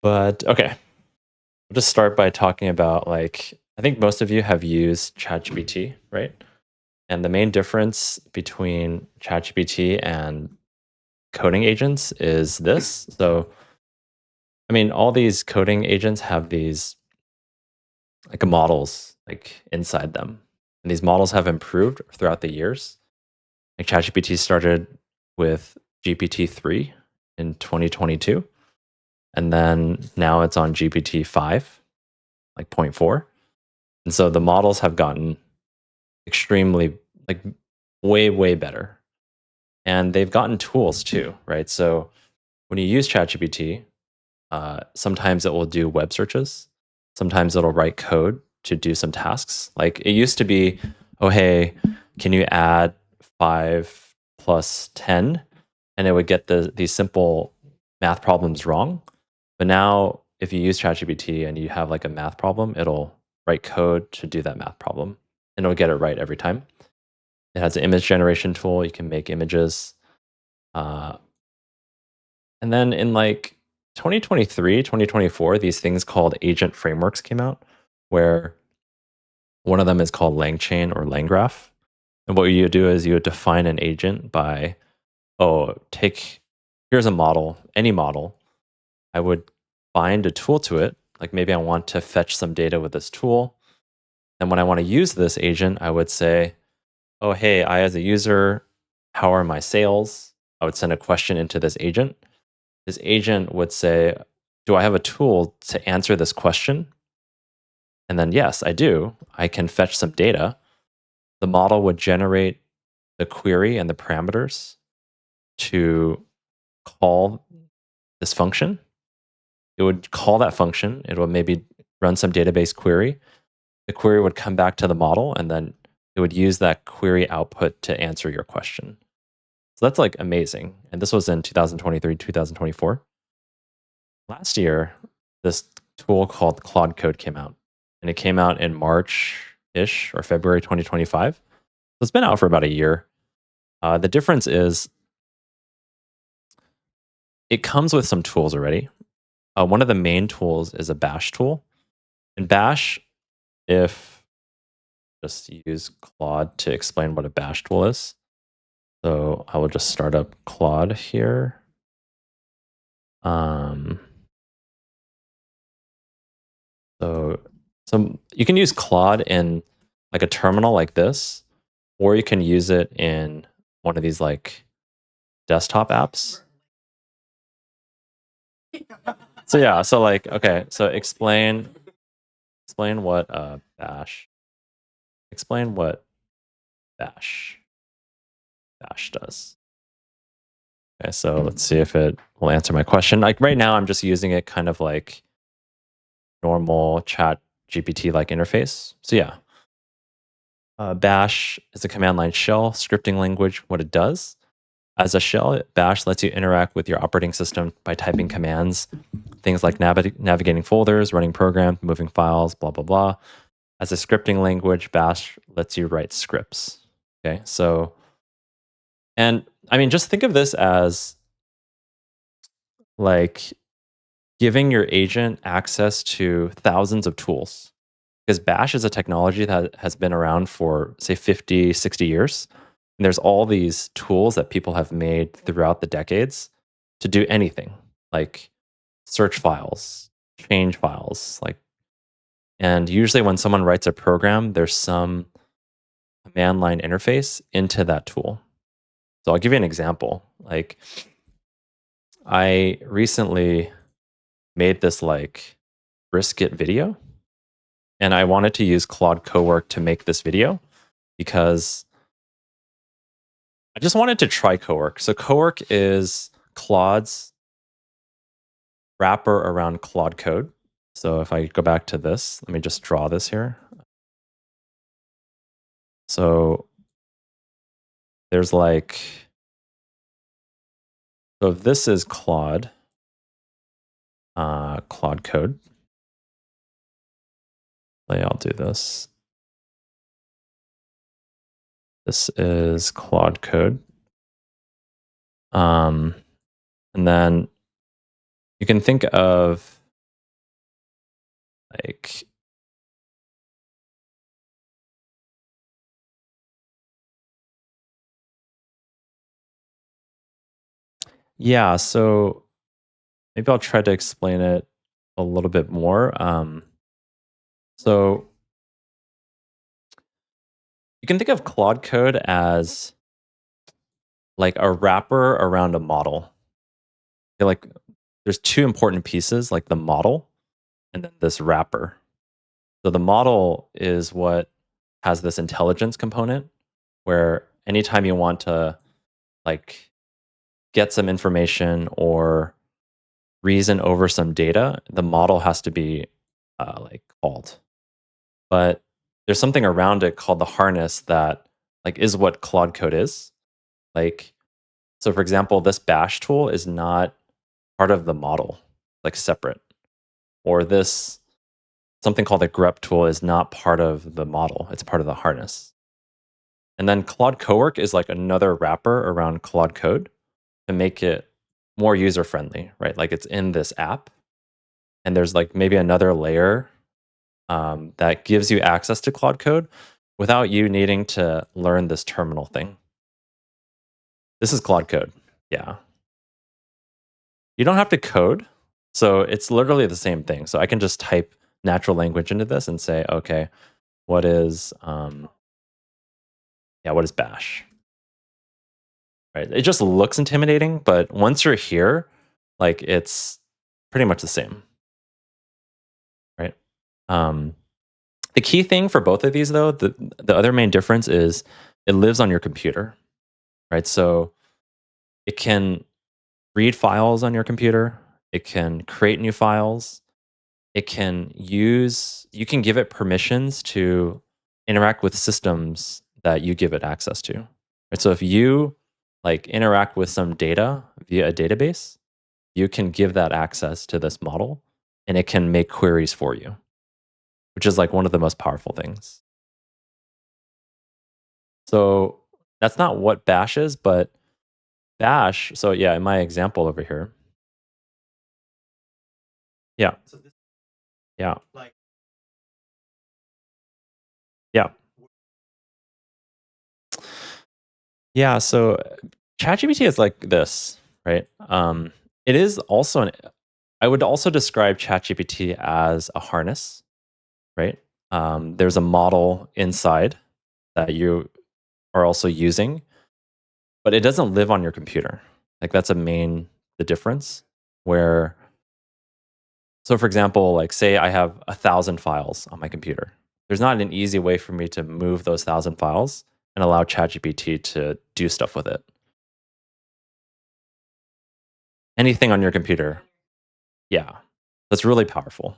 But okay, I'll just start by talking about like, I think most of you have used ChatGPT, right? And the main difference between ChatGPT and coding agents is this. So, I mean, all these coding agents have these like models like inside them. And these models have improved throughout the years. Like ChatGPT started with GPT-3 in 2022. And then now it's on GPT-5, like point 0.4. And so the models have gotten extremely, like way, way better. And they've gotten tools too, right? So when you use ChatGPT, sometimes it will do web searches. Sometimes it'll write code to do some tasks. Like it used to be, oh, hey, can you add 5 plus 10? And it would get these simple math problems wrong. But now if you use ChatGPT and you have like a math problem, it'll write code to do that math problem. And it'll get it right every time. It has an image generation tool. You can make images. Uh, and then in like 2023, 2024, these things called agent frameworks came out, where one of them is called LangChain or LangGraph. And what you do is you would define an agent by, oh, here's a model, any model. I would bind a tool to it. Like maybe I want to fetch some data with this tool. And when I want to use this agent, I would say, oh, hey, I as a user, how are my sales? I would send a question into this agent. This agent would say, do I have a tool to answer this question? And then, yes, I do. I can fetch some data. The model would generate the query and the parameters to call this function. It would call that function. It would maybe run some database query. The query would come back to the model, and then it would use that query output to answer your question. So that's like amazing. And this was in 2023, 2024. Last year, this tool called Claude Code came out, and it came out in March-ish or February 2025. So it's been out for about a year. The difference is it comes with some tools already. One of the main tools is a bash tool. In bash, if just use Claude to explain what a bash tool is. So I will just start up Claude here. So you can use Claude in like a terminal like this, or you can use it in one of these like desktop apps. So yeah, so like, okay, so explain what bash, explain what bash does. Okay, so let's see if it will answer my question. Like right now, I'm just using it kind of like normal chat GPT like interface. So yeah, bash is a command line shell scripting language. What it does as a shell, bash lets you interact with your operating system by typing commands, things like navigating folders, running programs, moving files, blah, blah, blah. As a scripting language, bash lets you write scripts. Okay, so, and I mean, just think of this as like giving your agent access to thousands of tools. Because bash is a technology that has been around for, say, 50, 60 years. And there's all these tools that people have made throughout the decades to do anything, like search files, change files, like, and usually when someone writes a program, there's some command line interface into that tool. So I'll give you an example. Like I recently made this like brisket video, and I wanted to use Claude Cowork to make this video because I just wanted to try Cowork. So Cowork is Claude's wrapper around Claude Code. So if I go back to this, let me just draw this here. So there's like, so if this is Claude Code. I'll do this. This is Claude Code. And then you can think of Like, yeah, so maybe I'll try to explain it a little bit more. So you can think of Claude Code as like a wrapper around a model. Like there's two important pieces, like the model and then this wrapper. So the model is what has this intelligence component where anytime you want to like get some information or reason over some data, the model has to be like called. But there's something around it called the harness that like is what Claude Code is. Like, so for example, this bash tool is not part of the model, like separate. Or this something called the grep tool is not part of the model. It's part of the harness. And then Claude Cowork is like another wrapper around Claude Code to make it more user friendly, right? Like it's in this app, and there's like maybe another layer that gives you access to Claude Code without you needing to learn this terminal thing. This is Claude Code. Yeah. You don't have to code. So it's literally the same thing. So I can just type natural language into this and say, okay, what is what is bash? Right. It just looks intimidating, but once you're here, like it's pretty much the same. Right. Um, the key thing for both of these though, the other main difference is it lives on your computer. Right. So it can read files on your computer. It can create new files. It can use, you can give it permissions to interact with systems that you give it access to. Right? So if you like interact with some data via a database, you can give that access to this model and it can make queries for you, which is like one of the most powerful things. So that's not what bash is, but bash, so yeah, in my example over here. Yeah. Yeah. Yeah. Yeah, so ChatGPT is like this, right? It is also I would also describe ChatGPT as a harness, right? There's a model inside that you are also using, but it doesn't live on your computer. Like that's the difference. Where, so for example, like say I have 1,000 files on my computer. There's not an easy way for me to move those 1,000 files and allow ChatGPT to do stuff with it. Anything on your computer. Yeah. That's really powerful.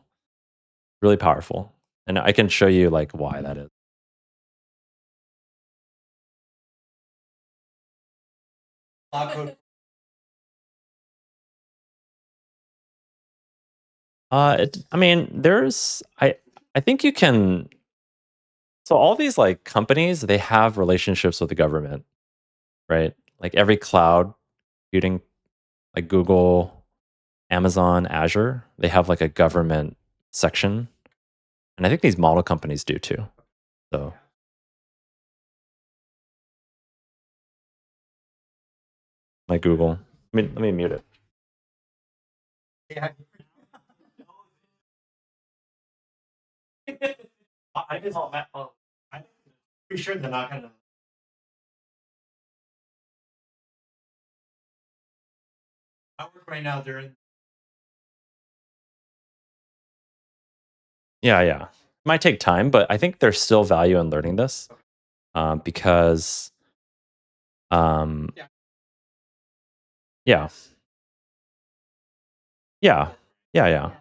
Really powerful. And I can show you like why that is. I mean, I think you can, so all these like companies, they have relationships with the government, right? Like every cloud computing, like Google, Amazon, Azure, they have like a government section. And I think these model companies do too. So like Google. Let me mute it. Yeah, yeah. Might take time, but I think there's still value in learning this because, yeah, yeah, yeah, yeah.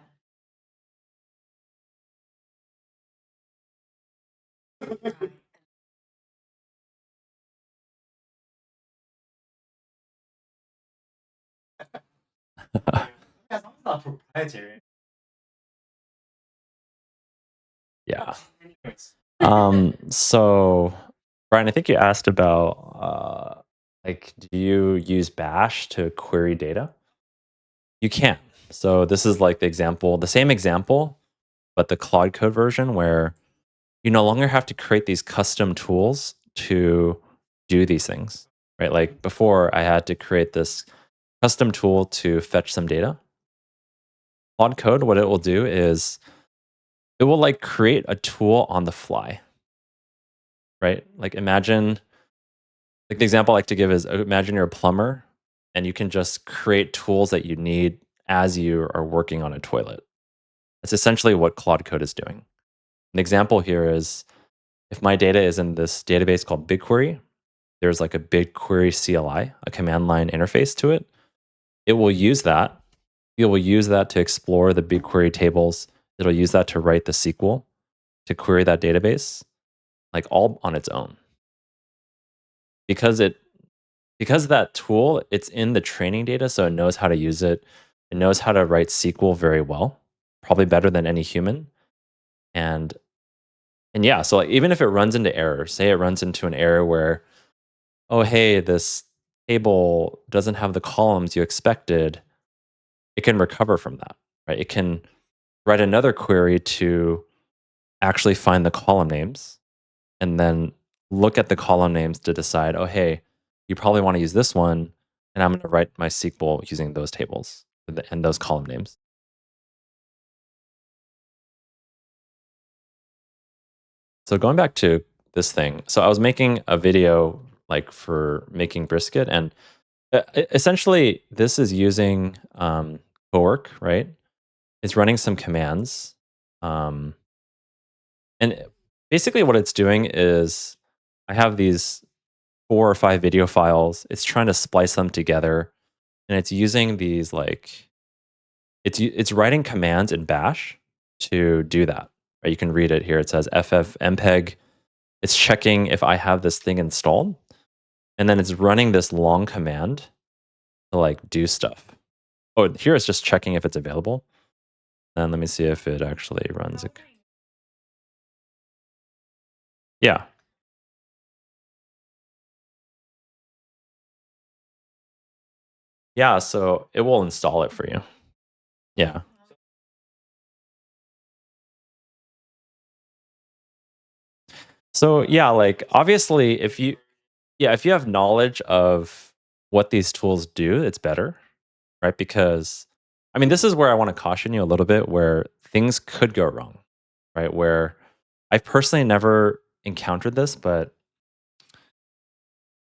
Yeah. So Brian, I think you asked about like, do you use Bash to query data? You can. So this is like the example, the same example, but the Claude Code version where you no longer have to create these custom tools to do these things, right? Like before, I had to create this custom tool to fetch some data. Claude Code, what it will do is it will like create a tool on the fly, right? Like imagine, like the example I like to give is imagine you're a plumber and you can just create tools that you need as you are working on a toilet. That's essentially what Claude Code is doing. An example here is if my data is in this database called BigQuery, there's like a BigQuery CLI, a command line interface to it. It will use that. It will use that to explore the BigQuery tables. It'll use that to write the SQL to query that database, like all on its own. Because that tool, it's in the training data, so it knows how to use it. It knows how to write SQL very well, probably better than any human. And yeah, so like, even if it runs into errors, say it runs into an error where, oh hey, this table doesn't have the columns you expected, it can recover from that, right? It can write another query to actually find the column names and then look at the column names to decide, oh, hey, you probably want to use this one, and I'm going to write my SQL using those tables and those column names. So going back to this thing, so I was making a video like for making brisket, and essentially this is using Cowork, right? It's running some commands, um, and basically what it's doing is I have these 4 or 5 video files. It's trying to splice them together, and it's using these like it's writing commands in Bash to do that. Right? You can read it here. It says ffmpeg. It's checking if I have this thing installed, and then it's running this long command to like do stuff. Oh, here it's just checking if it's available. And let me see if it actually runs it. Yeah. Yeah, so it will install it for you. Yeah. So yeah, like obviously if you have knowledge of what these tools do, it's better, right? Because I mean, this is where I want to caution you a little bit where things could go wrong, right? Where I've personally never encountered this, but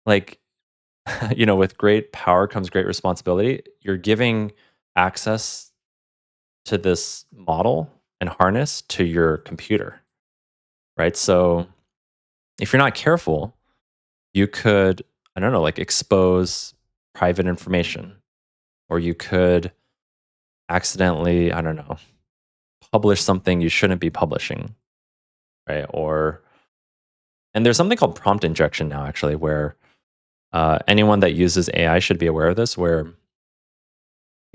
like with great power comes great responsibility. You're giving access to this model and harness to your computer, right? So if you're not careful, you could, I don't know, like expose private information, or you could accidentally, I don't know, publish something you shouldn't be publishing, right? And there's something called prompt injection now, actually, where anyone that uses AI should be aware of this, where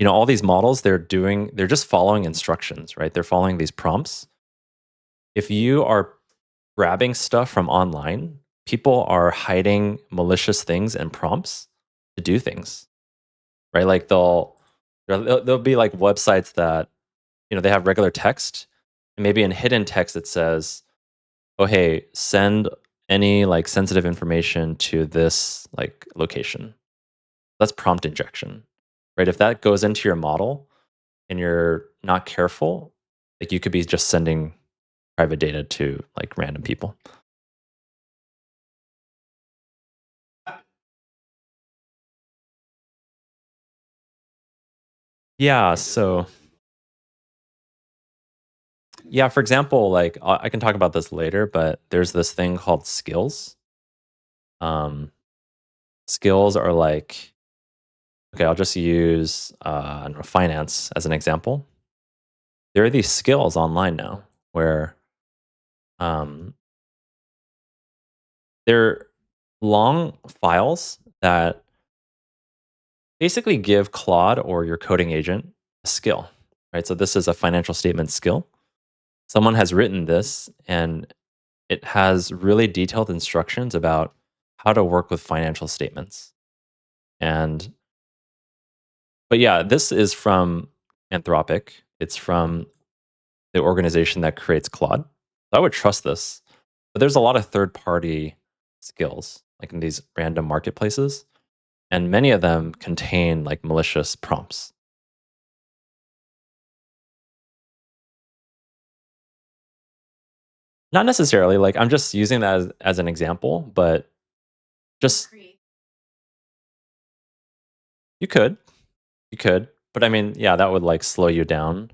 all these models they're just following instructions, right? They're following these prompts. If you are grabbing stuff from online, people are hiding malicious things and prompts to do things, right? Like there'll be like websites that they have regular text, and maybe in hidden text it says, oh hey, send any like sensitive information to this like location. That's prompt injection, right? If that goes into your model and you're not careful, like you could be just sending private data to like random people. Yeah, so yeah, for example, like I can talk about this later, but there's this thing called skills. Um, skills are like, okay, I'll just use I don't know, finance as an example. There are these skills online now where um, they're long files that basically give Claude or your coding agent a skill, right? So this is a financial statement skill. Someone has written this, and it has really detailed instructions about how to work with financial statements. And but yeah, this is from Anthropic. It's from the organization that creates Claude. I would trust this. But there's a lot of third-party skills, like in these random marketplaces, and many of them contain like malicious prompts. Not necessarily, like I'm just using that as an example, but just you could, you could, but I mean, yeah, that would like slow you down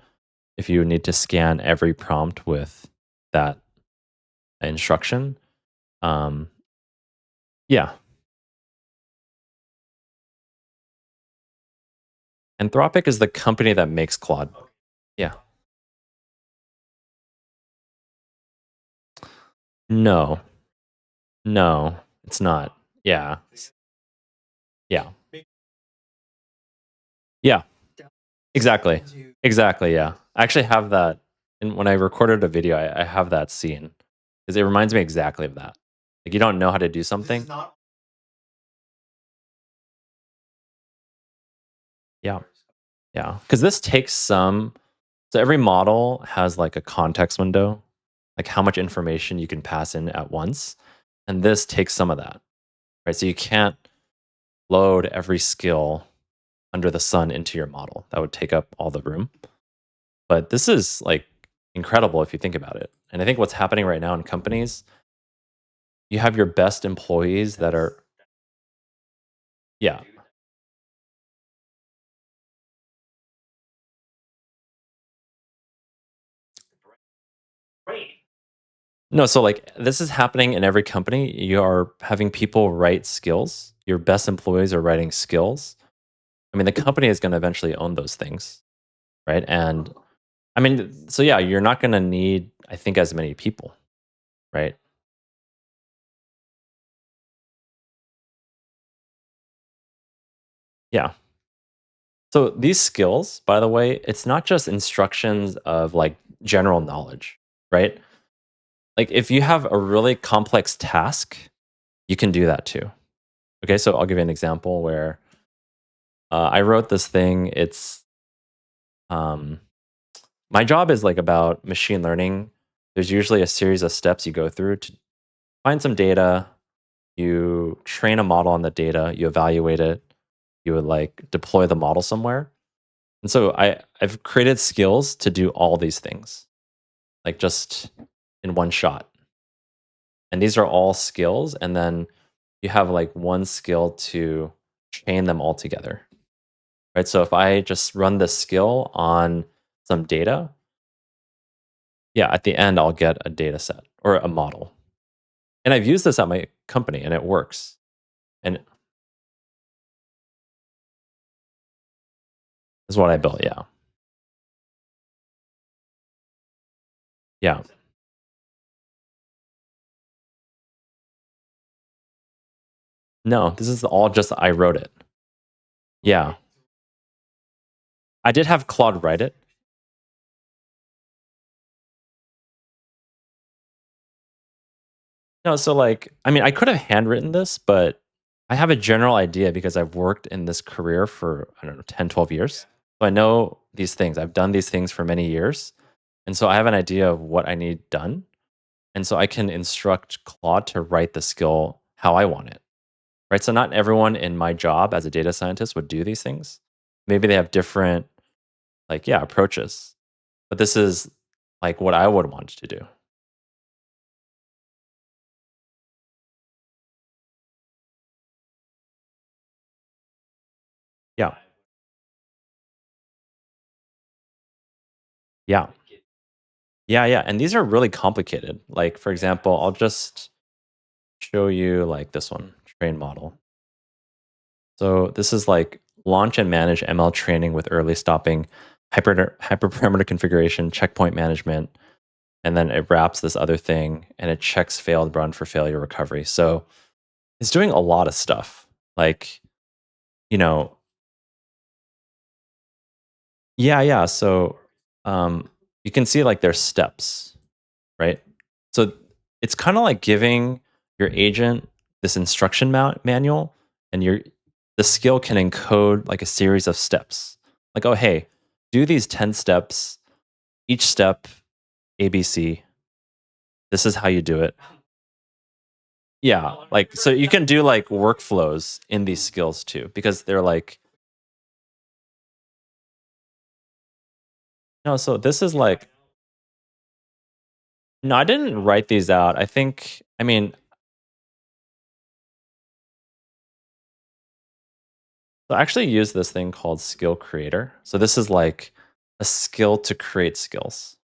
if you need to scan every prompt with that instruction. Um, yeah, Anthropic is the company that makes Claude. Yeah, no, no, it's not. Yeah, yeah, yeah, exactly, exactly. Yeah, I actually have that, and when I recorded a video, I have that scene because it reminds me exactly of that. Like you don't know how to do something. Yeah, yeah, because this takes some. So every model has like a context window, like how much information you can pass in at once, and this takes some of that, right? So you can't load every skill under the sun into your model. That would take up all the room. But this is like incredible if you think about it. And I think what's happening right now in companies, you have your best employees that are, yeah. No, so like this is happening in every company. You are having people write skills. Your best employees are writing skills. I mean, the company is going to eventually own those things, right? And I mean, so yeah, you're not going to need, I think, as many people, right? Yeah. So these skills, by the way, it's not just instructions of like general knowledge, right? Like if you have a really complex task, you can do that too. Okay, so I'll give you an example where I wrote this thing. It's um, my job is like about machine learning. There's usually a series of steps you go through to find some data. You train a model on the data. You evaluate it. You would like deploy the model somewhere. And so I've created skills to do all these things, like just in one shot. And these are all skills. And then you have like one skill to chain them all together. Right. So if I just run this skill on some data, yeah, at the end I'll get a data set or a model. And I've used this at my company and it works. And this is what I built. Yeah. Yeah. No, this is all just I wrote it. Yeah. I did have Claude write it. No, so like, I mean, I could have handwritten this, but I have a general idea because I've worked in this career for, I don't know, 10, 12 years. So I know these things. I've done these things for many years. And so I have an idea of what I need done. And so I can instruct Claude to write the skill how I want it. Right. So not everyone in my job as a data scientist would do these things. Maybe they have different, like, yeah, approaches. But this is like what I would want to do. Yeah. Yeah. Yeah. Yeah. And these are really complicated. Like, for example, I'll just show you like this one, train model. So this is like launch and manage ML training with early stopping, hyperparameter configuration, checkpoint management, and then it wraps this other thing and it checks failed run for failure recovery. So it's doing a lot of stuff. Like, you know, yeah, yeah. So you can see like there's steps, right? So it's kind of like giving your agent this instruction manual, and the skill can encode like a series of steps. Like, oh, hey, do these 10 steps. Each step ABC. This is how you do it. Yeah, like so you can do like workflows in these skills too because they're like no, so this is like no, I didn't write these out. I mean, so I actually use this thing called skill creator. So this is like a skill to create skills,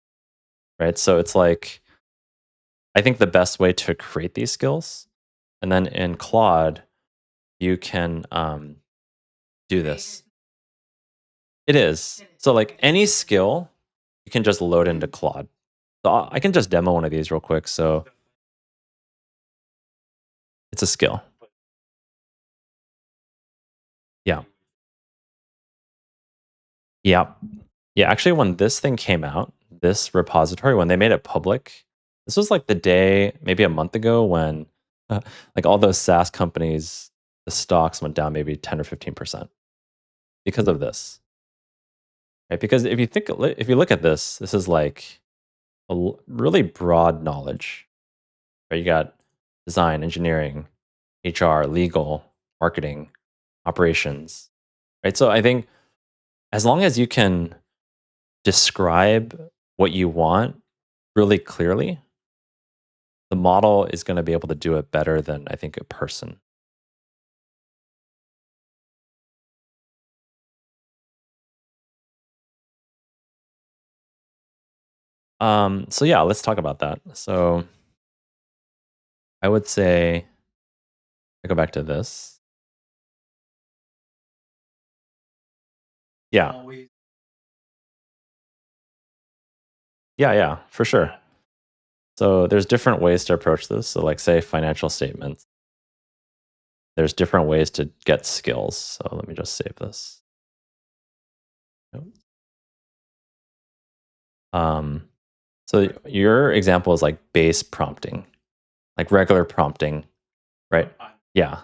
right? So it's like I think the best way to create these skills, and then in Claude, you can do this. It is. So like any skill, you can just load into Claude. So I can just demo one of these real quick. So it's a skill. Yeah. Yeah. Yeah. Actually, when this thing came out, this repository, when they made it public, this was like the day, maybe a month ago, when like all those SaaS companies, the stocks went down maybe 10 or 15% because of this. Right? Because if you look at this, this is like really broad knowledge. Right? You got design, engineering, HR, legal, marketing, operations. Right? So I think as long as you can describe what you want really clearly, the model is going to be able to do it better than I think a person. So yeah, let's talk about that. So I would say I go back to this. Yeah, yeah, for sure. So there's different ways to approach this. So like say financial statements. There's different ways to get skills. So let me just save this. Yep. Um, so your example is like base prompting, like regular prompting, right? Yeah.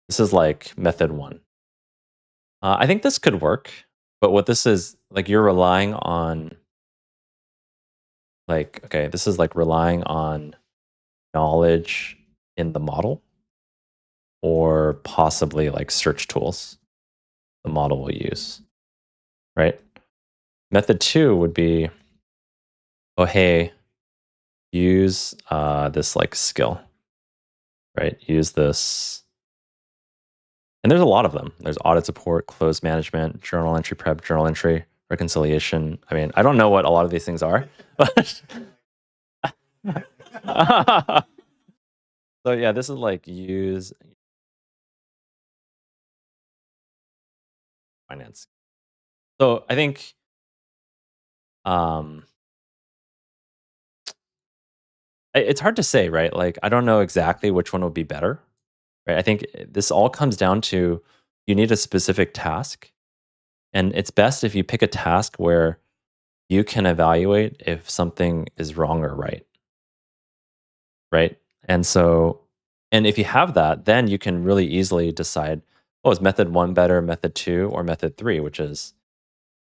This is like method one. I think this could work, but what this is like, you're relying on like, okay, this is like relying on knowledge in the model or possibly like search tools the model will use, right? Method two would be, oh, hey, use this like skill, right? Use this. And there's a lot of them. There's audit support, close management, journal entry prep, journal entry, reconciliation. I mean, I don't know what a lot of these things are, but so yeah, this is like use finance. So I think um it's hard to say, right? Like I don't know exactly which one would be better, right? I think this all comes down to you need a specific task, and it's best if you pick a task where you can evaluate if something is wrong or right, right? And so and if you have that, then you can really easily decide, oh, is method 1 better, method 2, or method 3, which is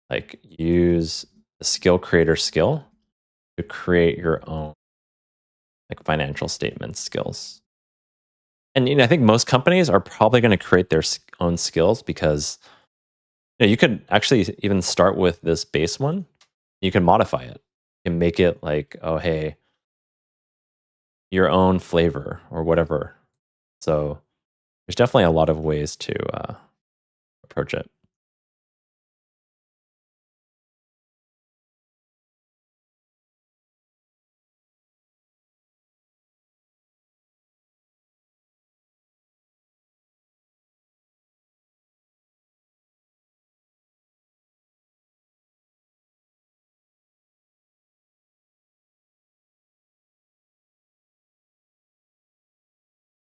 like use the skill creator skill to create your own like financial statement skills. And I think most companies are probably going to create their own skills because you could actually even start with this base one. You can modify it. You can make it like, oh, hey, your own flavor or whatever. So there's definitely a lot of ways to approach it.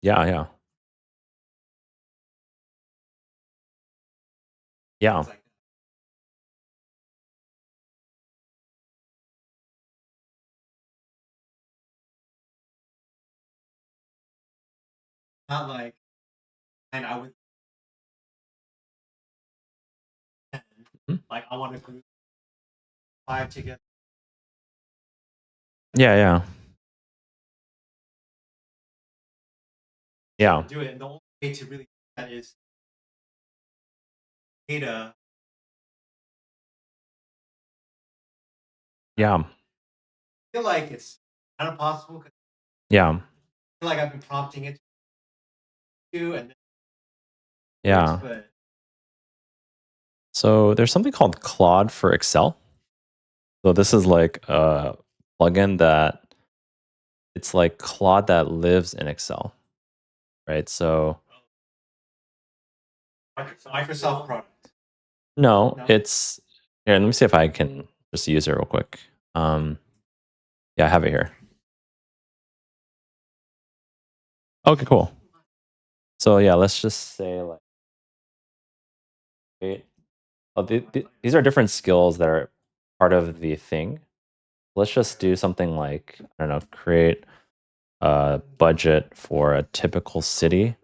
Yeah, yeah, yeah. Mhm. Yeah, yeah. Yeah. Do it. And the only way to really do that is data. Yeah. I feel like it's kind of possible because Yeah. I feel like I've been prompting it to, and then Yeah. but So there's something called Claude for Excel. So this is like a plugin that it's like Claude that lives in Excel, right? So Microsoft product. no, No? it's here. Let me see if I can just use it real quick. Yeah, I have it here. Okay, cool. So yeah, let's just say like, oh, these are different skills that are part of the thing. Let's just do something like, I don't know, create a budget for a typical city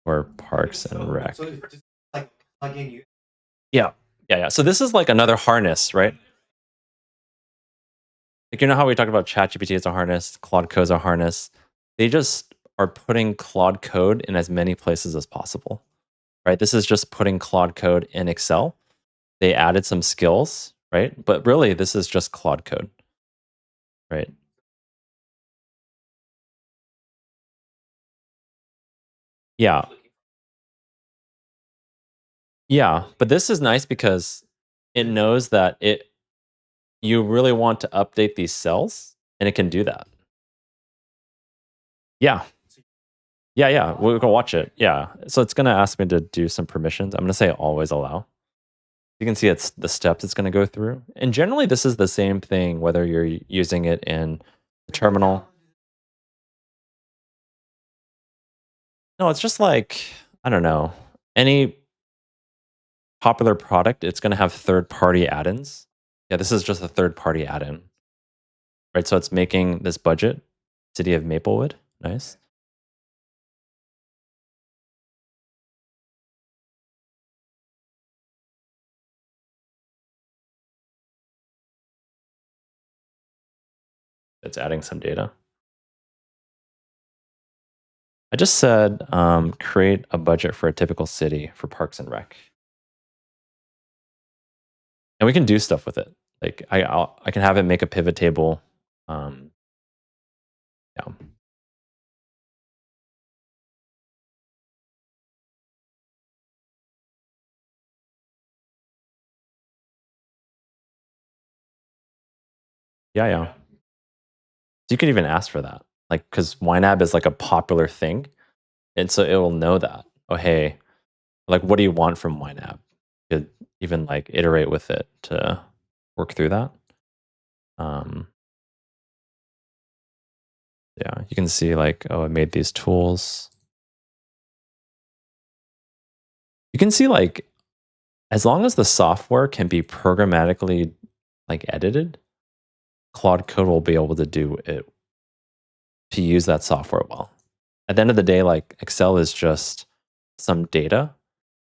or parks and rec. So it's just like plug in you. Yeah, yeah, yeah. So this is like another harness, right? Like, you know how we talked about ChatGPT as a harness, Claude Code as a harness? They just are putting Claude Code in as many places as possible, right? This is just putting Claude Code in Excel. They added some skills, right? But really, this is just Claude Code, right? Yeah, yeah. But this is nice because it knows that you really want to update these cells, and it can do that. Yeah, yeah, yeah. We're gonna watch it. Yeah. So it's gonna ask me to do some permissions. I'm gonna say always allow. You can see it's the steps it's gonna go through. And generally, this is the same thing whether you're using it in the terminal. No, it's just like, I don't know, any popular product, it's gonna have third-party add-ins. Yeah, this is just a third-party add-in, right? So it's making this budget, City of Maplewood. Nice. It's adding some data. I just said create a budget for a typical city for Parks and Rec, and we can do stuff with it. Like I can have it make a pivot table. Um, yeah, yeah, yeah. So you could even ask for that, like because YNAB is like a popular thing, and so it will know that. Oh, hey, like what do you want from YNAB? You could even like iterate with it to work through that. Um, yeah, you can see like, oh, I made these tools. You can see like as long as the software can be programmatically like edited, Claude Code will be able to do it to use that software well. At the end of the day, like Excel is just some data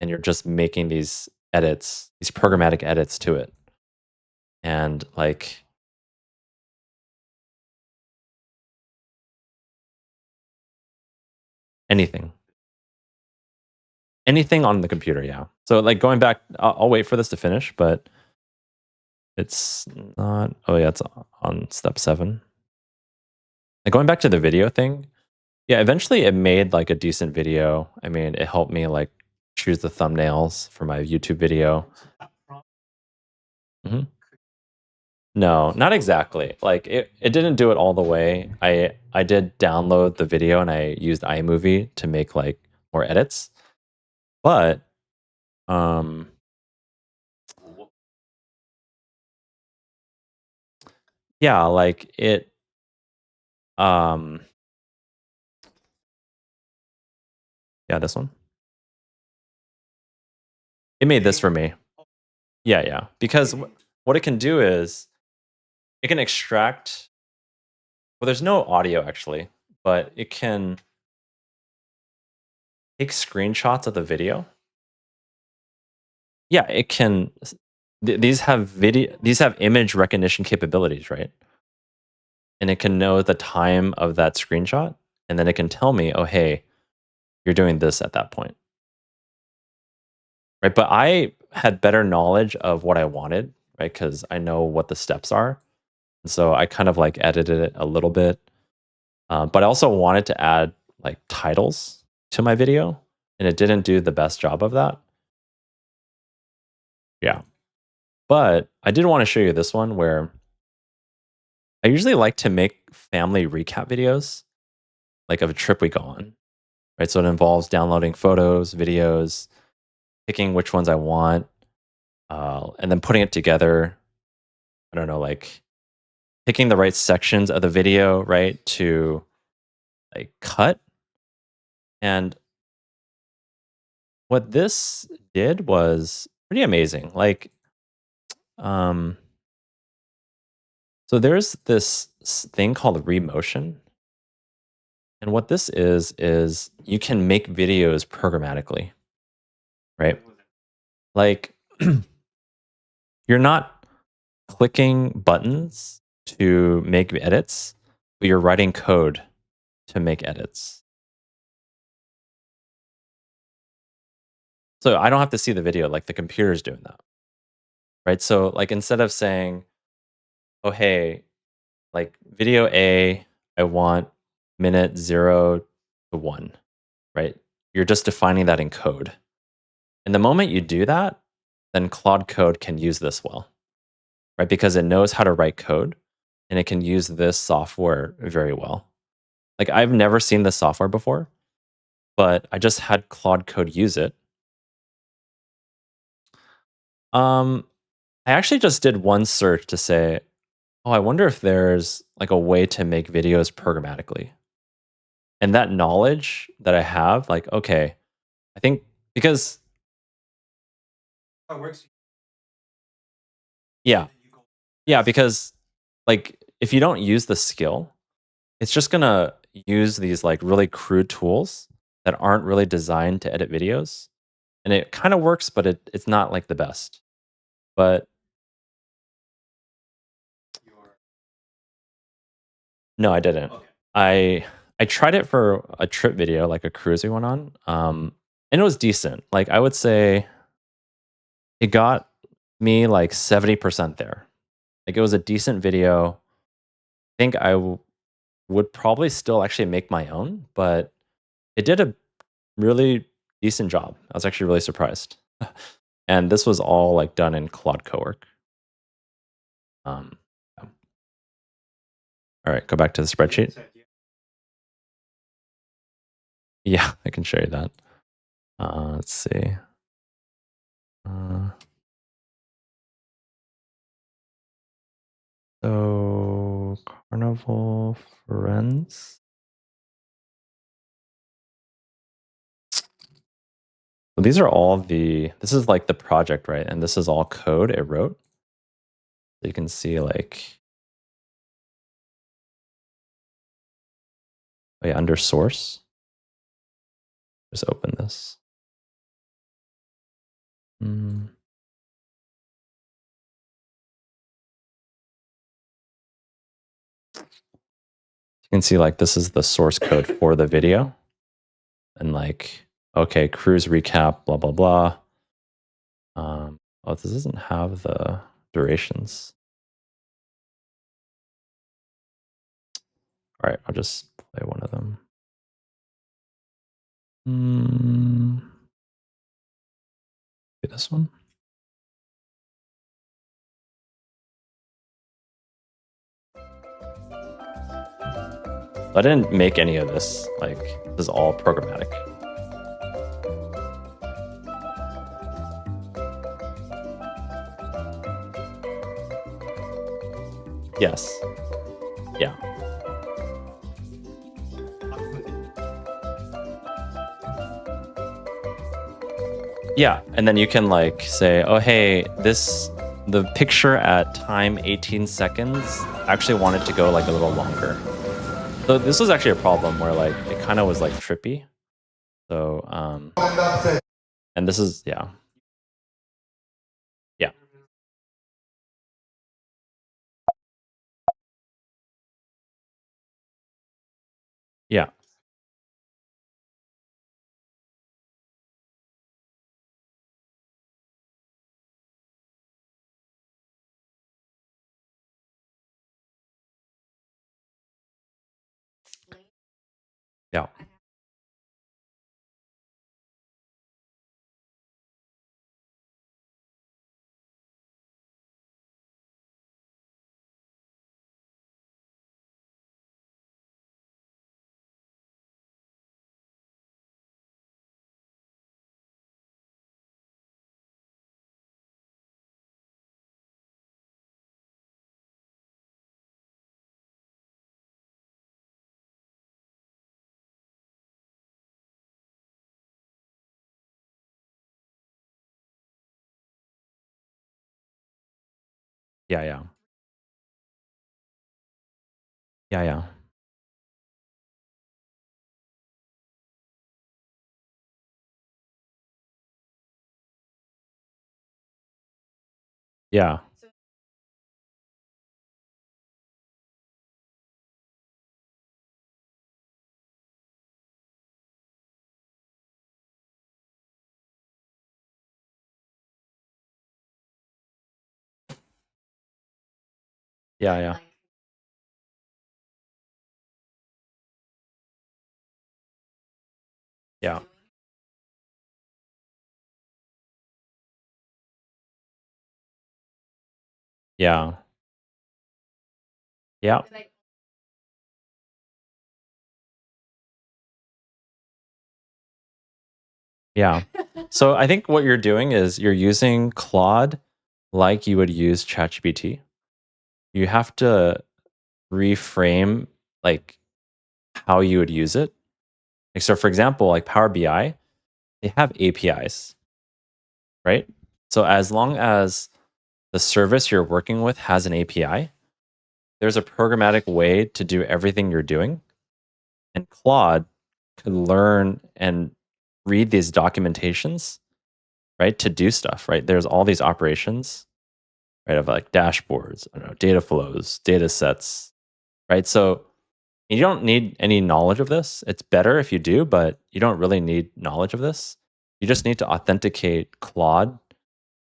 and you're just making these edits, these programmatic edits to it. And like anything, anything on the computer. Yeah. So like going back, I'll wait for this to finish, but it's not, oh yeah, it's on step 7. Like going back to the video thing, yeah, eventually it made like a decent video. I mean, it helped me like choose the thumbnails for my YouTube video. Mhm. No, not exactly. Like it didn't do it all the way. I did download the video and I used iMovie to make like more edits. But um yeah, like it um yeah, this one. It made this for me. Yeah, yeah. Because what it can do is it can extract, well, there's no audio actually, but it can take screenshots of the video. Yeah, it can. These have image recognition capabilities, right? and it can know the time of that screenshot, and then it can tell me, oh, hey, you're doing this at that point. Right. But I had better knowledge of what I wanted, right? Because I know what the steps are. And so I kind of like edited it a little bit. But I also wanted to add like titles to my video, and it didn't do the best job of that. Yeah. But I did want to show you this one where I usually like to make family recap videos, like of a trip we go on, right? So it involves downloading photos, videos, picking which ones I want, and then putting it together. I don't know, like picking the right sections of the video, right, to like cut. And what this did was pretty amazing. Like, um, so there's this thing called remotion. And what this is you can make videos programmatically, right? Like, you're not clicking buttons to make edits, but you're writing code to make edits. So I don't have to see the video, like the computer's doing that, right? So like instead of saying, oh, hey, like video A, I want minute 0 to 1, right? You're just defining that in code. And the moment you do that, then Claude Code can use this well, right? Because it knows how to write code and it can use this software very well. Like I've never seen this software before, but I just had Claude Code use it. Um, I actually just did one search to say, oh, I wonder if there's like a way to make videos programmatically. And that knowledge that I have, like, okay, I think because How it works. yeah, You go. yeah, because like if you don't use the skill, it's just gonna use these like really crude tools that aren't really designed to edit videos. And it kind of works, but it's not like the best. But Your no, I didn't. okay. I tried it for a trip video, like a cruise we went on. And it was decent. Like I would say it got me like 70% there. Like it was a decent video. I think would probably still actually make my own, but it did a really decent job. I was actually really surprised. And this was all like done in Claude Cowork. Yeah. All right, go back to the spreadsheet. Yeah, I can show you that. Let's see. So Carnival Friends. So these are all this is like the project, right? And this is all code it wrote. So you can see like, oh yeah, under source. Just open this. Mm. You can see like this is the source code for the video. And like, okay, cruise recap, blah, blah, blah. Oh, this doesn't have the durations. All right, I'll just play one of them. This one. I didn't make any of this. Like, this is all programmatic. Yes. Yeah. Yeah, and then you can like say, oh, hey, the picture at time 18 seconds actually wanted to go like a little longer. So this was actually a problem where like it kind of was like trippy. So, and this is, yeah. Yeah. Yeah. Yeah. Yeah. Yeah. Yeah. Yeah. Yeah. Yeah. Yeah. Yeah. Yeah. Yeah. Yeah. So I think what you're doing is you're using Claude like you would use ChatGPT. You have to reframe like how you would use it. Like so for example, like Power BI, they have APIs, right? So as long as the service you're working with has an API, there's a programmatic way to do everything you're doing. And Claude could learn and read these documentations, right, to do stuff, right? There's all these operations, right, of like dashboards, I don't know, data flows, data sets, right? So you don't need any knowledge of this. It's better if you do, but you don't really need knowledge of this. You just need to authenticate Claude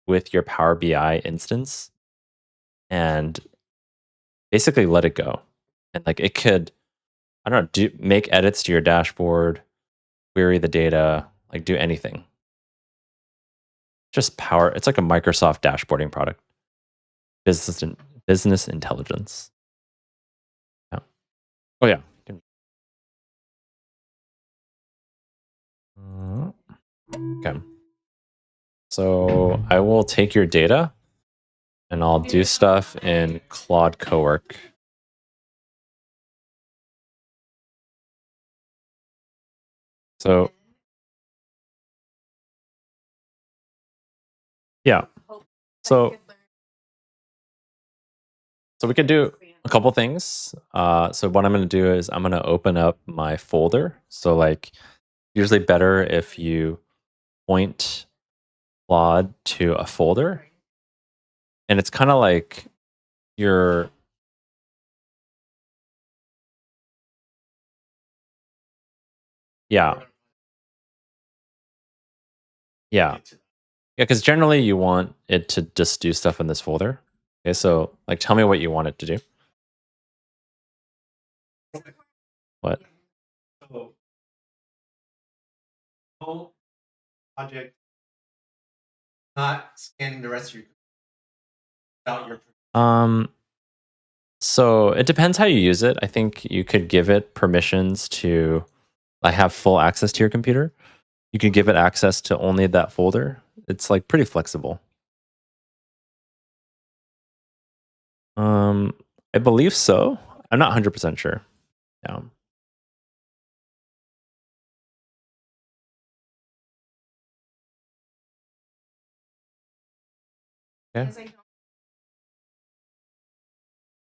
with your Power BI instance and basically let it go. And like it could, I don't know, make edits to your dashboard, query the data, like do anything. Just power. It's like a Microsoft dashboarding product. Business in, business intelligence. Yeah. Oh yeah. Uh, Okay. So I will take your data and I'll do stuff in Claude Cowork. So yeah. So so we could do a couple things. So what I'm going to do is I'm going to open up my folder. So like usually better if you point Claude to a folder, and it's kind of like your yeah yeah. Yeah, because generally you want it to just do stuff in this folder. Okay, so like tell me what you want it to do. What? So whole project not scanning the rest of your without your Um, so it depends how you use it. I think you could give it permissions to like have full access to your computer. You could give it access to only that folder. It's like pretty flexible. Um, I believe so. I'm not 100% sure. Yeah. Okay.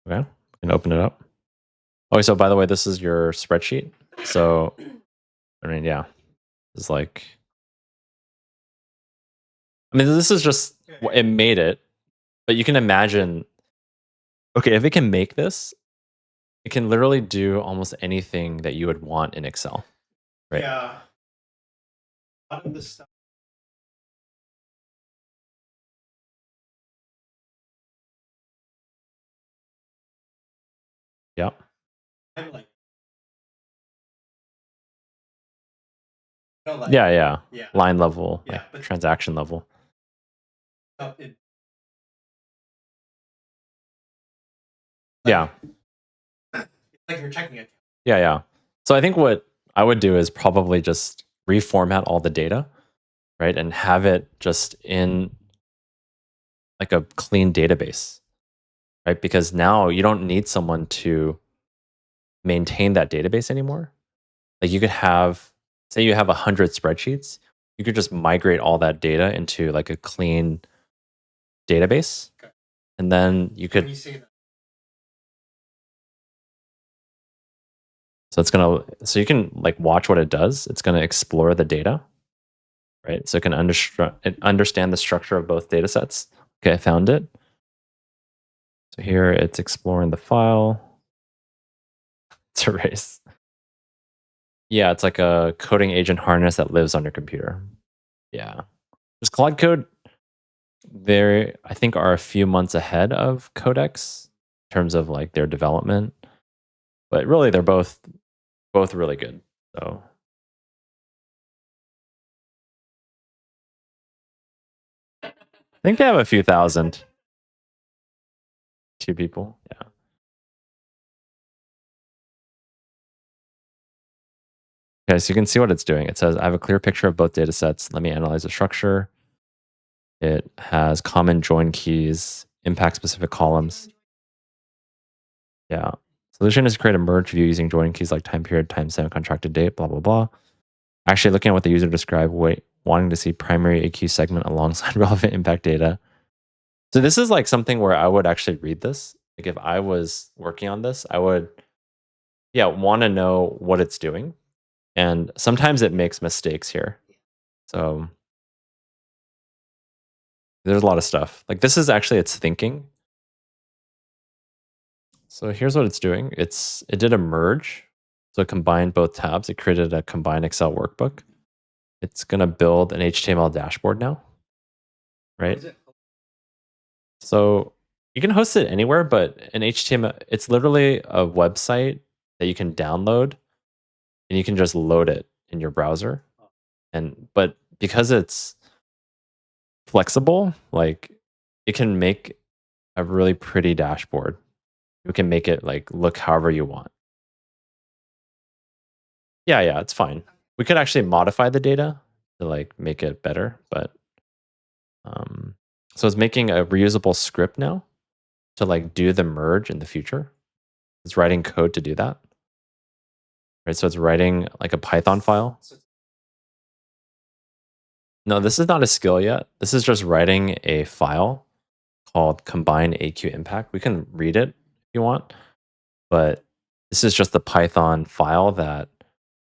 Okay. We can open it up. Oh, so by the way, this is your spreadsheet. So, I mean, yeah, it's like, I mean, this is just, it made it, but you can imagine, okay, if it can make this, it can literally do almost anything that you would want in Excel, right? Yeah. A lot of this stuff. Yeah. I'm like, like Yeah, yeah. yeah, Line level, yeah, like but transaction level. stuff it, Yeah. it's like you're checking it. Yeah, yeah. So I think what I would do is probably just reformat all the data, right? And have it just in like a clean database, right? Because now you don't need someone to maintain that database anymore. Like you could have, say you have 100 spreadsheets, you could just migrate all that data into like a clean database. Okay. And then you When could, you say that, so it's gonna, so you can like watch what it does. It's gonna explore the data, right? So it can understand the structure of both data sets. Okay, I found it. So here it's exploring the file. It's erased. Yeah, it's like a coding agent harness that lives on your computer. Yeah. There's Claude Code. They, I think, are a few months ahead of Codex in terms of like their development. But really they're both really good. So I think they have a few thousand. 2 people. Yeah. Okay, so you can see what it's doing. It says, I have a clear picture of both data sets. Let me analyze the structure. It has common join keys, impact specific columns. Yeah. Solution is to create a merge view using join keys like time period, timestamp, contracted date, blah, blah, blah. Actually looking at what the user described, wanting to see primary AQ segment alongside relevant impact data. So this is like something where I would actually read this. Like if I was working on this, I would, yeah, want to know what it's doing. And sometimes it makes mistakes here. So there's a lot of stuff. Like this is actually its thinking. So here's what it's doing. It did a merge. So it combined both tabs. It created a combined Excel workbook. It's gonna build an HTML dashboard now, right? So you can host it anywhere, but an HTML, it's literally a website that you can download and you can just load it in your browser. And but because it's flexible, like it can make a really pretty dashboard. You can make it like look however you want. Yeah, yeah, it's fine. We could actually modify the data to like make it better, but um so it's making a reusable script now to like do the merge in the future. It's writing code to do that. Right? So it's writing like a Python file. No, this is not a skill yet. This is just writing a file called combine AQ impact. We can read it if you want, but this is just the Python file that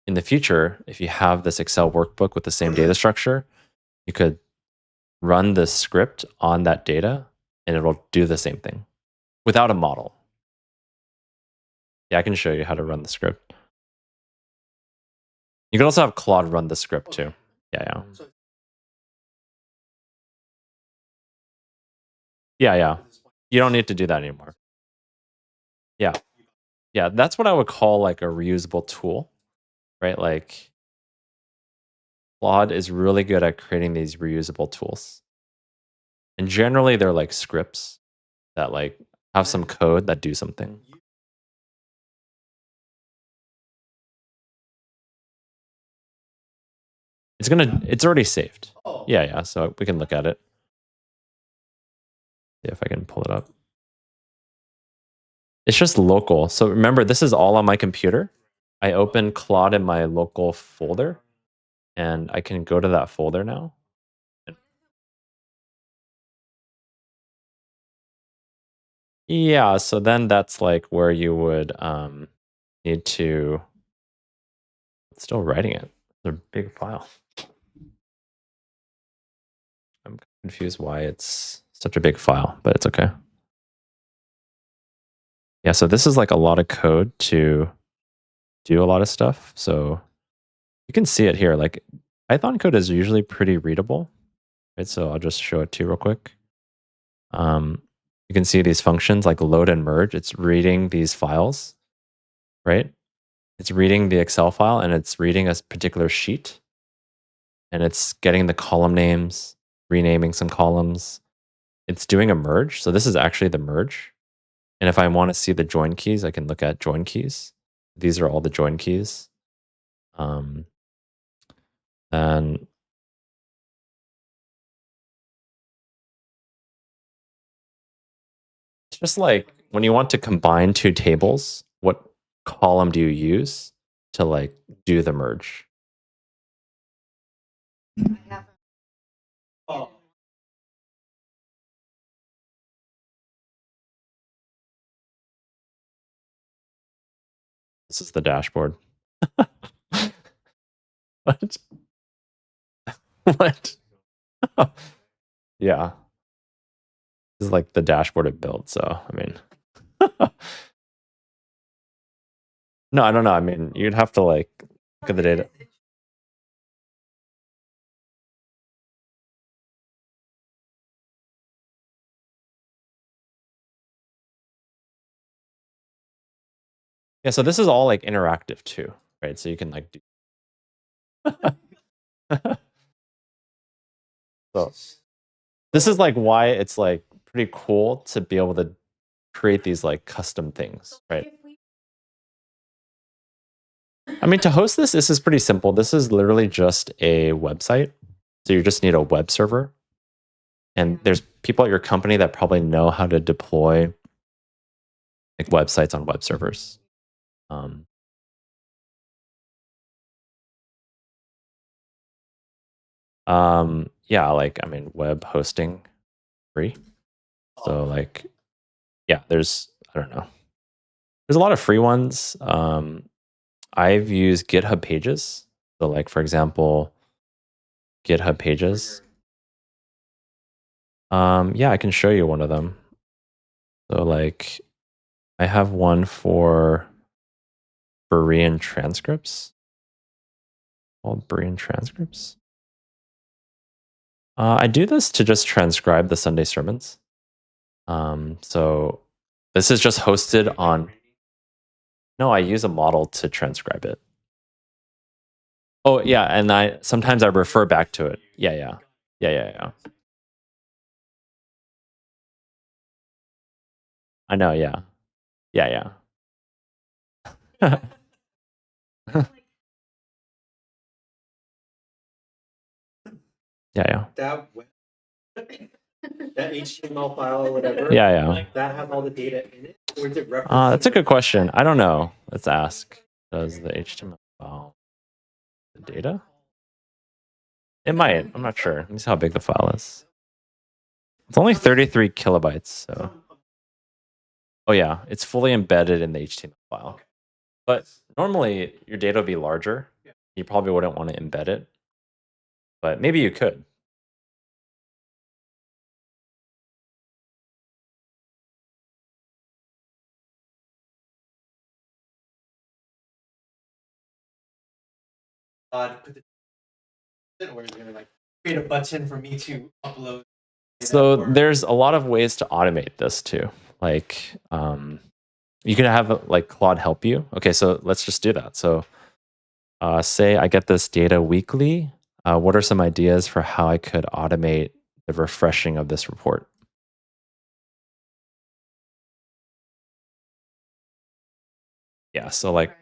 in the future, if you have this Excel workbook with the same data structure, you could run the script on that data and it'll do the same thing without a model. Yeah, I can show you how to run the script. You can also have Claude run the script too. Yeah, yeah. Yeah, yeah. You don't need to do that anymore. Yeah. Yeah, that's what I would call like a reusable tool, right? Like Claude is really good at creating these reusable tools. And generally they're like scripts that like have some code that do something. It's already saved. Yeah, yeah. So we can look at it. See if I can pull it up. It's just local. So remember, this is all on my computer. I open Claude in my local folder and I can go to that folder now. Yeah, so then that's like where you would need to still writing it. It's a big file. I'm confused why it's such a big file, but it's okay. Yeah, so this is like a lot of code to do a lot of stuff. So you can see it here. Like Python code is usually pretty readable, right? So I'll just show it to you real quick. You can see these functions like load and merge. It's reading these files, right? It's reading the Excel file and it's reading a particular sheet and it's getting the column names, renaming some columns. It's doing a merge. So this is actually the merge. And if I want to see the join keys, I can look at join keys. These are all the join keys. And it's just like when you want to combine two tables, what column do you use to like do the merge? Oh, This is the dashboard. What? What? Yeah. This is like the dashboard it built. So, I mean, no, I don't know. I mean, you'd have to like look at the data. Yeah. So this is all like interactive too, right? So you can like do. So this is like why it's like pretty cool to be able to create these like custom things, right? I mean, to host this is pretty simple. This is literally just a website. So you just need a web server. And there's people at your company that probably know how to deploy like websites on web servers. Yeah, like I mean, web hosting free. So like, yeah, there's I don't know. There's a lot of free ones. I've used GitHub Pages. So like for example, GitHub Pages. Yeah, I can show you one of them. So like I have one for Berean transcripts. Called Berean transcripts. I do this to just transcribe the Sunday sermons. So this is just hosted on. No, I use a model to transcribe it. Oh yeah, and I sometimes I refer back to it. Yeah. I know. Yeah. Yeah. Yeah. that that HTML file or whatever. Yeah. Like that has all the data in it, or is it referenced? That's a good question. I don't know. Let's ask. Does the HTML file the data? It might. I'm not sure. Let me see how big the file is. It's only 33 kilobytes. So. Oh yeah, it's fully embedded in the HTML file. But normally your data would be larger. You probably wouldn't want to embed it, but maybe you could. Put the or is there like create a button for me to upload? So there's a lot of ways to automate this too. Like you can have like Claude help you. Okay, so let's just do that. So say I get this data weekly. What are some ideas for how I could automate the refreshing of this report? Yeah, so like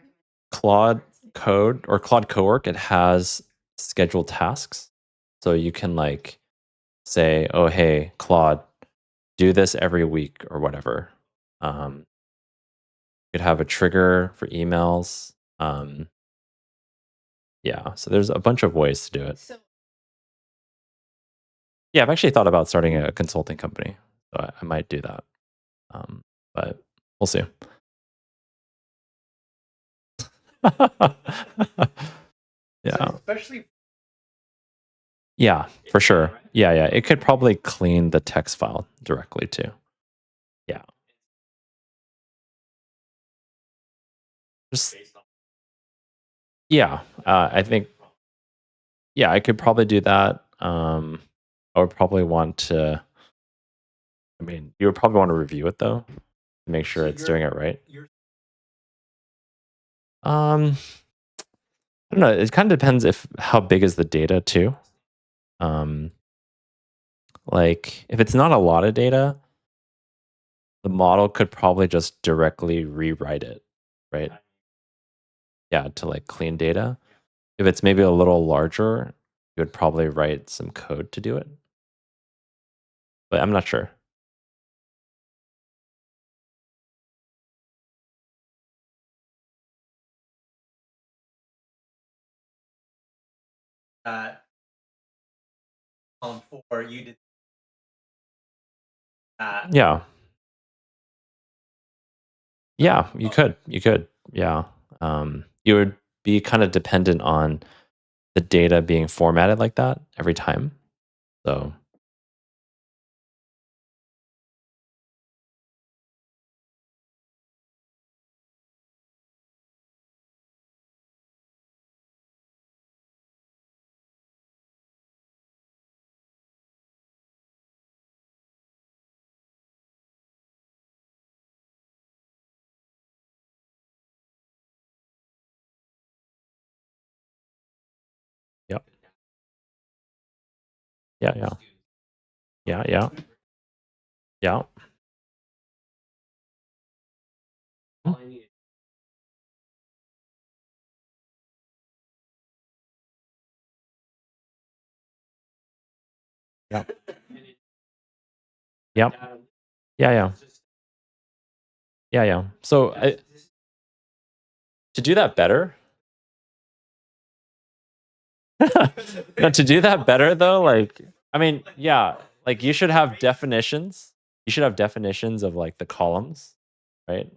Claude Code or Claude Cowork, it has scheduled tasks. So you can like say, oh, hey, Claude, do this every week or whatever. You could have a trigger for emails. Yeah, so there's a bunch of ways to do it. Yeah, I've actually thought about starting a consulting company, so I might do that. But we'll see. Yeah. Especially. Yeah, for sure. Yeah. It could probably clean the text file directly too. Yeah. Just yeah, I think yeah, I could probably do that. I would probably want to. I mean, you would probably want to review it though, to make sure it's doing it right. Um, I don't know. It kind of depends if how big is the data too. Um, like if it's not a lot of data, the model could probably just directly rewrite it, right? Yeah, to like clean data. If it's maybe a little larger, you would probably write some code to do it. But I'm not sure. That for you did that. Yeah. Yeah, you could. You could. Yeah. You would be kind of dependent on the data being formatted like that every time. So yep. Yeah, yeah. Yeah, yeah. Yeah. Mm. Yep. Yep. Yeah, yeah. Yeah, yeah. So to do that better, no, to do that better though, like I mean, yeah, like you should have definitions. You should have definitions of like the columns, right?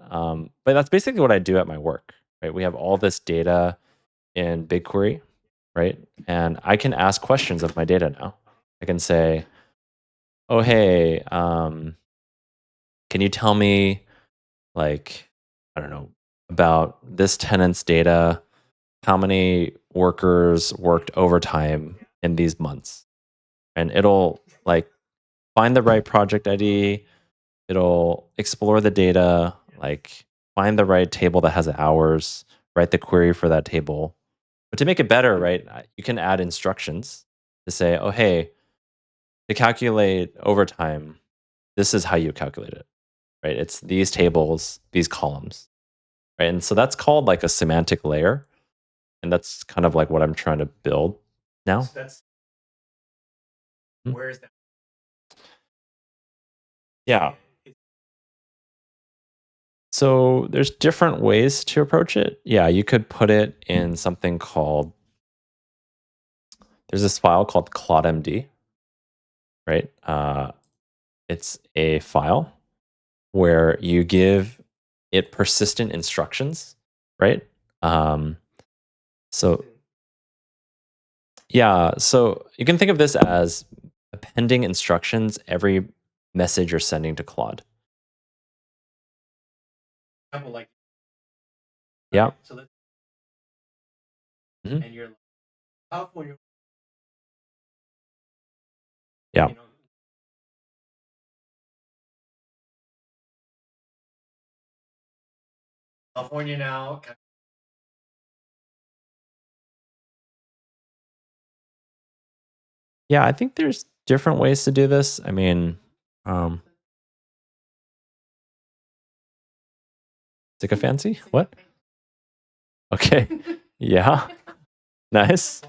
But that's basically what I do at my work, right? We have all this data in BigQuery, right? And I can ask questions of my data now. I can say, "Oh, hey, can you tell me like I don't know about this tenant's data? How many workers worked overtime in these months?" And it'll like find the right project ID. It'll explore the data, like find the right table that has the hours, write the query for that table. But to make it better, right, you can add instructions to say, oh, hey, to calculate overtime, this is how you calculate it, right? It's these tables, these columns, right? And so that's called like a semantic layer. And that's kind of like what I'm trying to build now. So that's where is that? Yeah. So there's different ways to approach it. Yeah, you could put it in something called, there's this file called CLAUDE.md, right? It's a file where you give it persistent instructions, right? Um, so yeah, so you can think of this as appending instructions every message you're sending to Claude. Like Yeah. so let's Mhm. and you're like, California, Yeah. you know, California now. Yeah, I think there's different ways to do this. I mean, um, sycophancy? What? Okay. Yeah. Nice.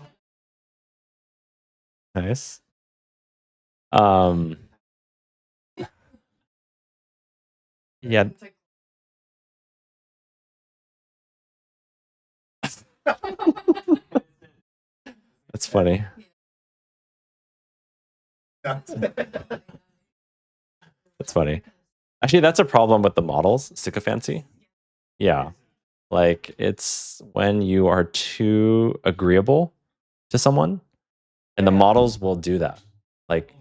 Nice. Um, yeah, that's funny. That's funny. Actually, that's a problem with the models, sycophancy. Yeah. Like it's when you are too agreeable to someone, and the models will do that. Like,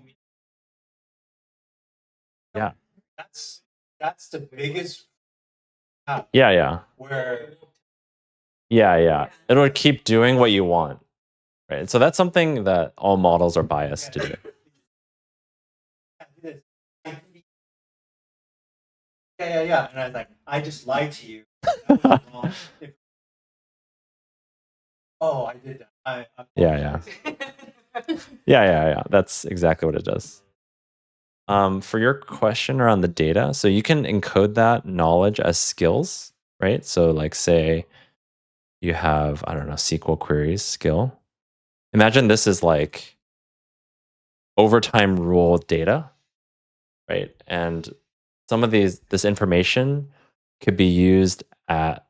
yeah. that's the biggest Yeah, yeah. where Yeah. It'll keep doing what you want. Right. So that's something that all models are biased to do. Yeah. And I was like, I just lied to you. That was wrong. Oh, I did that. Yeah. Yeah. That's exactly what it does. For your question around the data, so you can encode that knowledge as skills, right? So like say you have, I don't know, SQL queries skill. Imagine this is like overtime rule data, right? And some of this information could be used at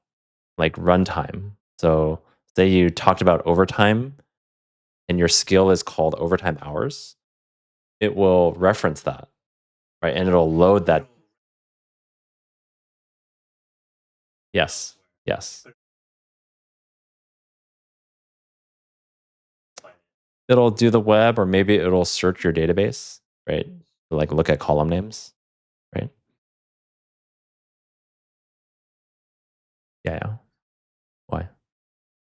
like runtime. So say you talked about overtime and your skill is called overtime hours, it will reference that, right? And it'll load that. Yes. It'll do the web, or maybe it'll search your database, right? Like look at column names, right? Yeah. Why?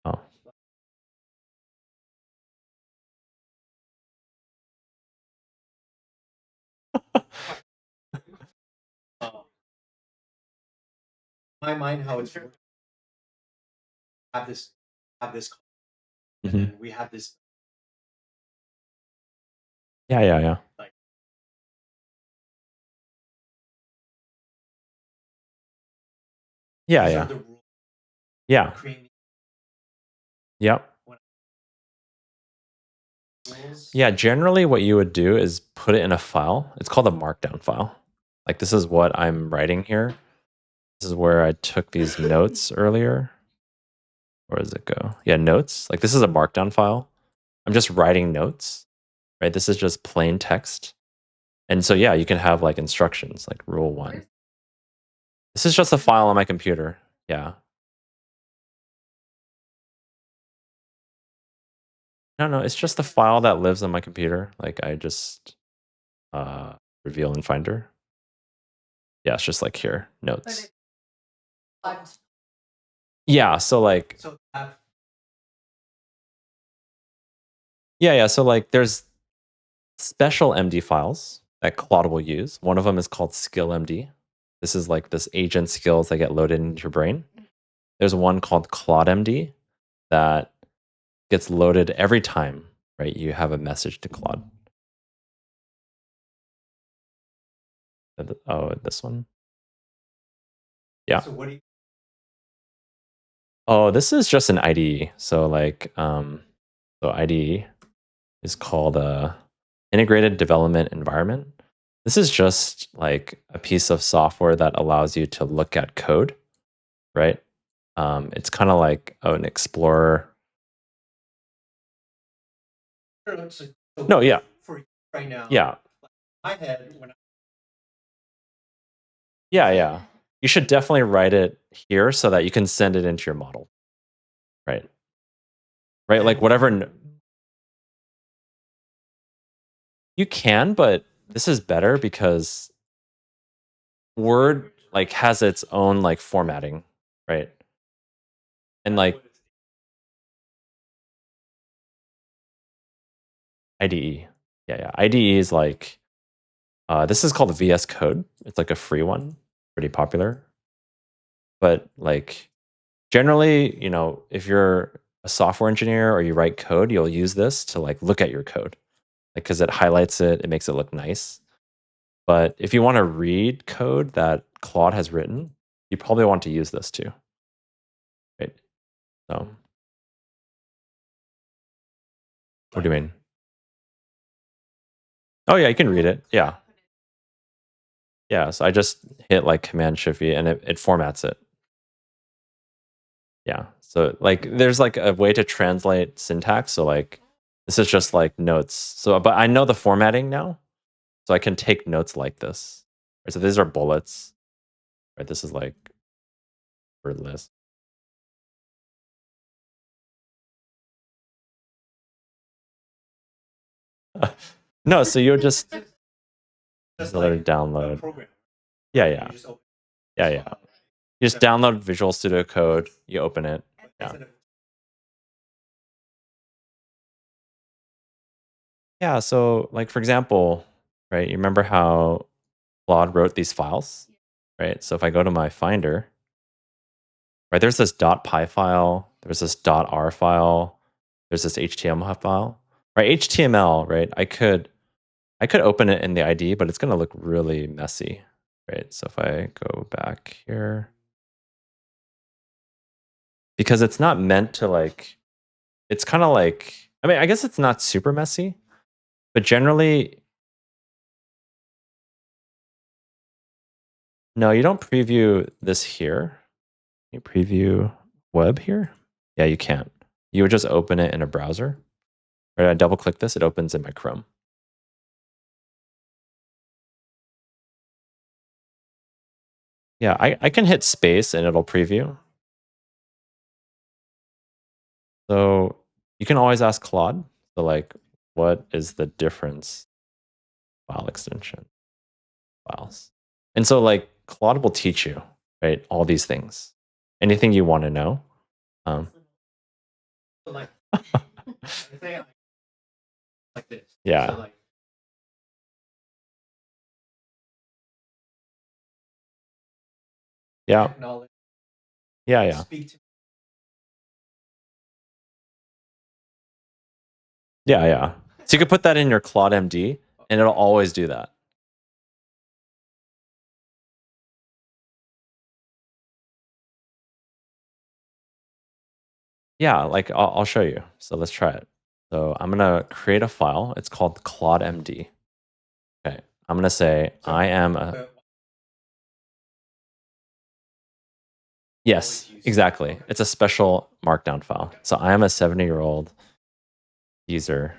Oh. My mind, how it's have this, and Mhm. then we have this. Yeah. Like, Yeah. The rules. Yeah. Yep. Rules. Yeah, generally what you would do is put it in a file. It's called a markdown file. Like this is what I'm writing here. This is where I took these notes earlier. Where does it go? Yeah, notes. Like this is a markdown file. I'm just writing notes, right? This is just plain text. And so yeah, you can have like instructions like rule 1. This is just a file on my computer. Yeah. No, it's just a file that lives on my computer. Like I just reveal in Finder. Yeah, it's just like here, notes. Yeah, so like yeah, so like there's special MD files that Claude will use. One of them is called skill.md. This is like this agent skills that get loaded into your brain. There's one called CLAUDE.md that gets loaded every time, right? You have a message to Claude. Oh, this one? Yeah. So what do you? Oh, this is just an IDE. So like, so IDE is called a integrated development environment. This is just like a piece of software that allows you to look at code, right? It's kind of like an explorer. No, yeah. For right now. Yeah. My head when Yeah. You should definitely write it here so that you can send it into your model. Right. Like whatever. You can, but this is better because Word like has its own like formatting, right? And like IDE. Yeah. IDE is like this is called VS Code. It's like a free one, pretty popular. But like generally, if you're a software engineer or you write code, you'll use this to like look at your code, like because it highlights it, it makes it look nice. But if you want to read code that Claude has written, you probably want to use this too, right? So, what do you mean? Oh yeah, you can read it. Yeah. So I just hit like Command Shift V and it formats it. Yeah. So like there's like a way to translate syntax. So like this is just like notes. So but I know the formatting now. So I can take notes like this. Right? So these are bullets. Right? This is like word list. No, so you'll just another download. Yeah. You just download Visual Studio Code, you open it, Yeah. instead of Yeah. So, like, for example, right, you remember how Claude wrote these files, right? So if I go to my Finder, right, there's this .py file, there's this .r file, there's this HTML file, right? HTML, right? I could open it in the IDE, but it's going to look really messy, right? So if I go back here, because it's not meant to like, it's kind of like, I mean, I guess it's not super messy, but generally, no, you don't preview this here. You preview web here? Yeah, you can't. You would just open it in a browser. Right? I double click this, it opens in my Chrome. Yeah, I can hit space and it'll preview. So you can always ask Claude. So like, what is the difference? File extension files. And so like Claude will teach you, right? All these things. Anything you want to know. like say like this. Yeah. So like Yeah. acknowledge, Yeah. Yeah. speak to Yeah. Yeah. So you could put that in your CLAUDE.md and it'll always do that. Yeah, like I'll show you. So let's try it. So I'm gonna create a file. It's called CLAUDE.md. Okay, I'm gonna say I am a yes, exactly. It's a special markdown file. So I am a 70-year-old user.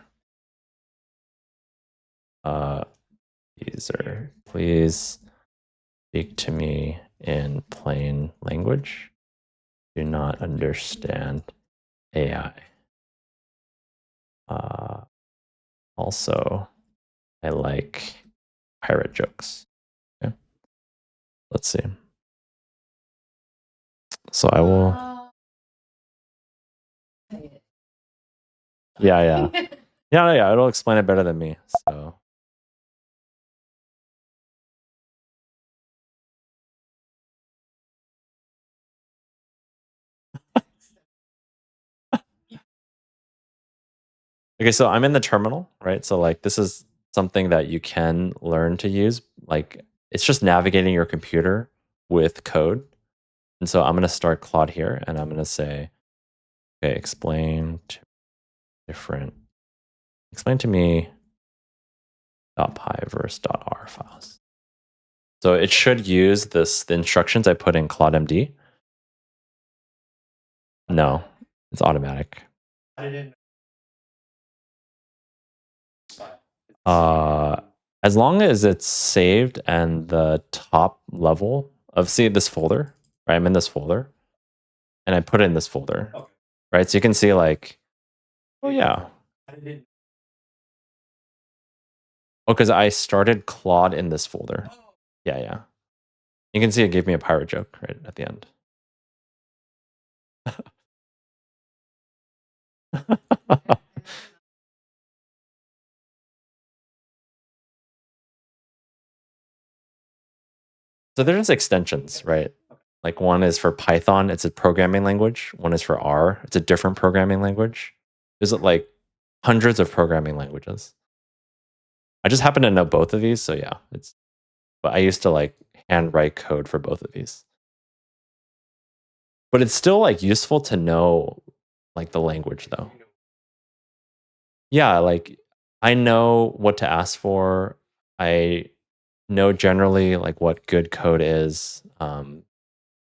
Uh, user, please speak to me in plain language. Do not understand AI. Also, I like pirate jokes. Okay. Let's see. So I will. Yeah, yeah. Yeah, yeah, it'll explain it better than me. So okay, so I'm in the terminal, right? So like this is something that you can learn to use. Like it's just navigating your computer with code. And so I'm gonna start Claude here and I'm gonna say, okay, explain to me .py versus .r files. So it should use the instructions I put in CLAUDE.md. No, it's automatic. I didn't As long as it's saved and the top level of see this folder, right? I'm in this folder and I put it in this folder, okay. right? So you can see like, oh yeah. I didn't Oh, because I started Claude in this folder. Yeah, yeah. You can see it gave me a pirate joke right at the end. So there's extensions, right? Like one is for Python, it's a programming language. One is for R, it's a different programming language. There's like hundreds of programming languages. I just happen to know both of these, so yeah, it's. But I used to like handwrite code for both of these. But it's still like useful to know like the language though. Yeah, like I know what to ask for. I know generally like what good code is.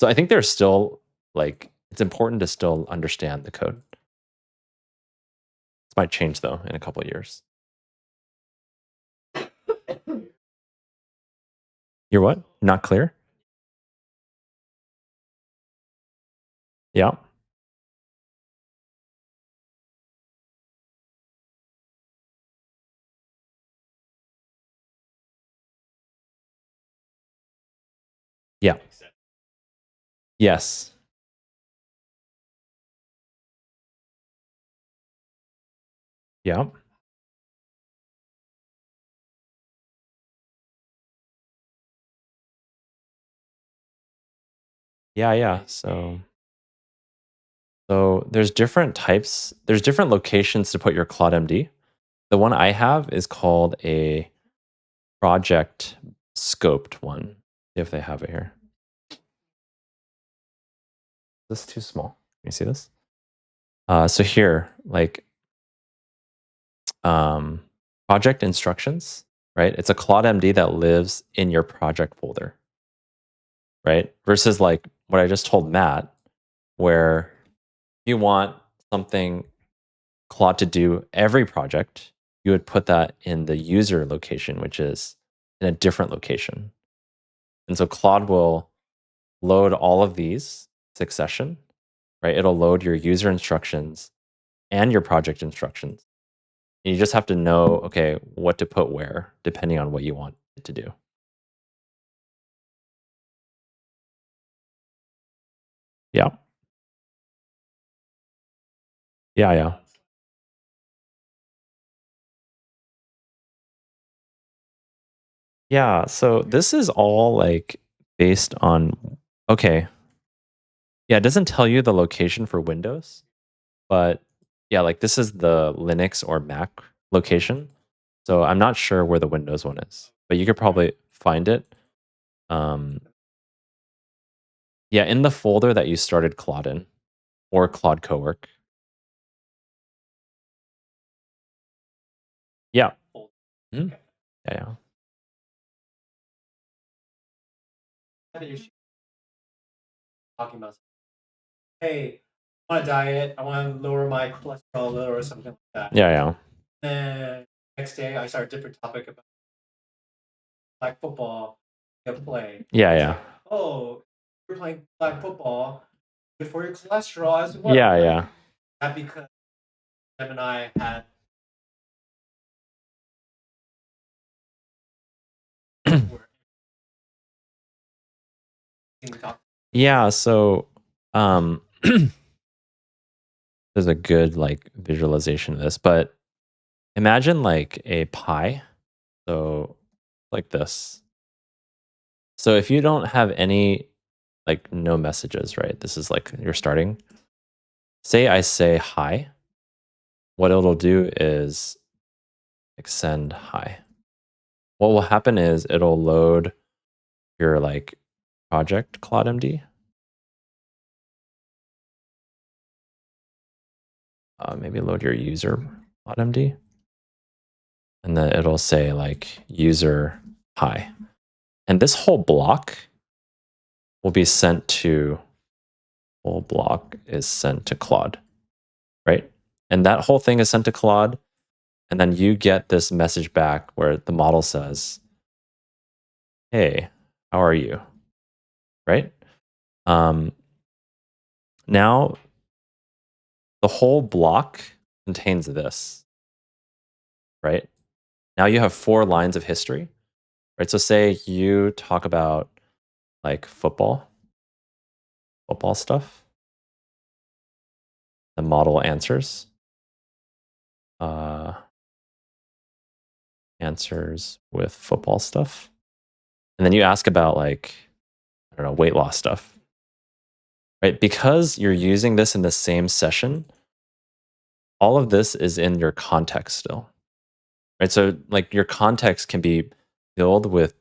So I think there's still like it's important to still understand the code. This might change though in a couple of years. You're what? Not clear? Yeah. Yeah. Yes. Yeah. Yeah. So there's different types. There's different locations to put your CLAUDE.md. The one I have is called a project scoped one. See if they have it here. Is this too small? Can you see this? So here, like project instructions, right? It's a CLAUDE.md that lives in your project folder, right? Versus like what I just told Matt, where you want something Claude to do every project, you would put that in the user location, which is in a different location. And so Claude will load all of these succession, right? It'll load your user instructions and your project instructions. And you just have to know, okay, what to put where, depending on what you want it to do. Yeah. Yeah. Yeah. So this is all like based on, okay. Yeah, it doesn't tell you the location for Windows, but yeah, like this is the Linux or Mac location. So I'm not sure where the Windows one is, but you could probably find it. Yeah, in the folder that you started Claude in, or Claude Cowork. Yeah. Mhm. Yeah. Talking about, hey, I want a diet. I want to lower my cholesterol or something like that. Yeah. Then next day, I start a different topic about flag football. You play. Yeah. Like, oh, you're playing flag football. Good for your cholesterol as well. Yeah. That because Em and I had. Yeah, so there's a good like visualization of this, but imagine like a pie. So like this. So if you don't have any like no messages, right? This is like you're starting. Say I say hi. What it'll do is like send hi. What will happen is it'll load your like project CLAUDE.md. Maybe load your user CLAUDE.md. And then it'll say like user hi. And this whole block will be sent to, whole block is sent to Claude, right? And that whole thing is sent to Claude. And then you get this message back where the model says, hey, how are you? Right? Now, the whole block contains this, right? Now you have 4 lines of history, right? So say you talk about like football stuff. The model answers. Answers with football stuff. And then you ask about like, I don't know, weight loss stuff. Right? Because you're using this in the same session, all of this is in your context still. Right? So like your context can be filled with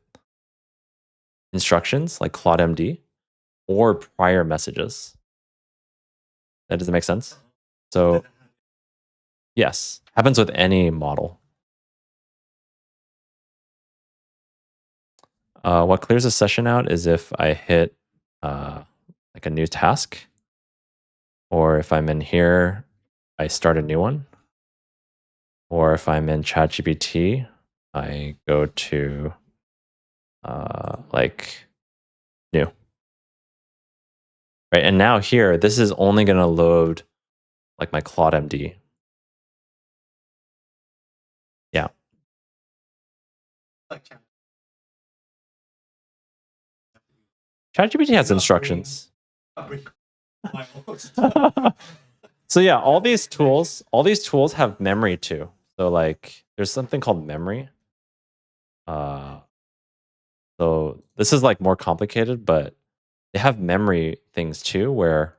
instructions like CLAUDE.md or prior messages. That doesn't make sense? So yes, happens with any model. What clears a session out is if I hit like a new task, or if I'm in here, I start a new one, or if I'm in ChatGPT, I go to like new, right? And now here, this is only going to load like my CLAUDE.md. Yeah. ChatGPT has instructions. So yeah, all these tools have memory too. So like there's something called memory. Uh, so this is like more complicated, but they have memory things too, where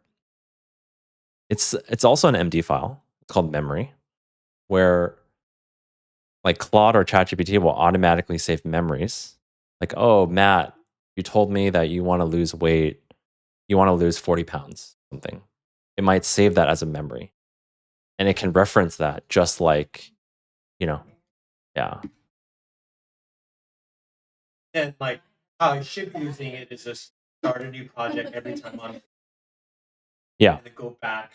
it's also an MD file. It's called memory, where like Claude or ChatGPT will automatically save memories. Like, oh, Matt, you told me that you want to lose weight, you want to lose 40 pounds, something. It might save that as a memory. And it can reference that just like, you know, yeah. And like how I should be using it is just start a new project every time I'm Yeah. and then go back.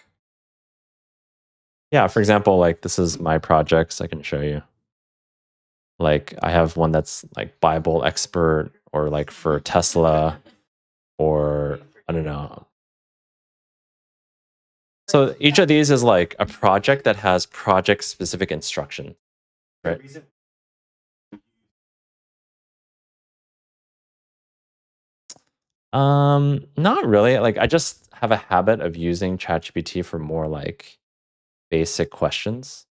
Yeah. For example, like this is my projects. I can show you. Like I have one that's like Bible expert or like for Tesla or I don't know. So each of these is like a project that has project specific instruction, right? Not really. Like I just have a habit of using ChatGPT for more like basic questions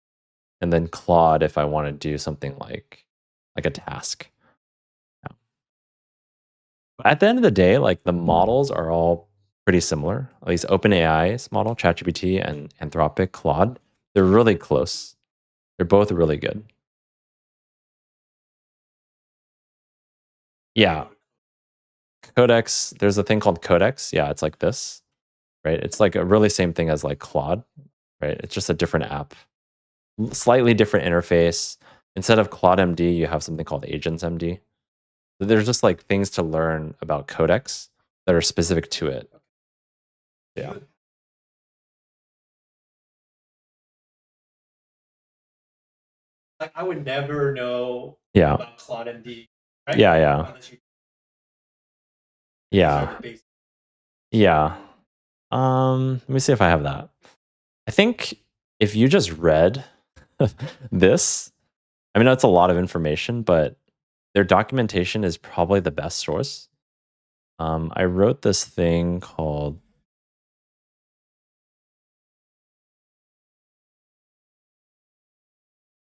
and then Claude if I want to do something like a task. Yeah. At the end of the day, like the models are all pretty similar. At least OpenAI's model, ChatGPT and Anthropic Claude, they're really close. They're both really good. Yeah. Codex, there's a thing called Codex. Yeah, it's like this, right? It's like a really same thing as like Claude, right? It's just a different app. Slightly different interface. Instead of CLAUDE.md, you have something called Agents.md. So there's just like things to learn about Codex that are specific to it. Yeah. Like I would never know Yeah. about CLAUDE.md, right? Yeah. Yeah. Unless you Yeah. start the basic. Yeah. Let me see if I have that. I think if you just read this, I mean, that's a lot of information, but their documentation is probably the best source. I wrote this thing called,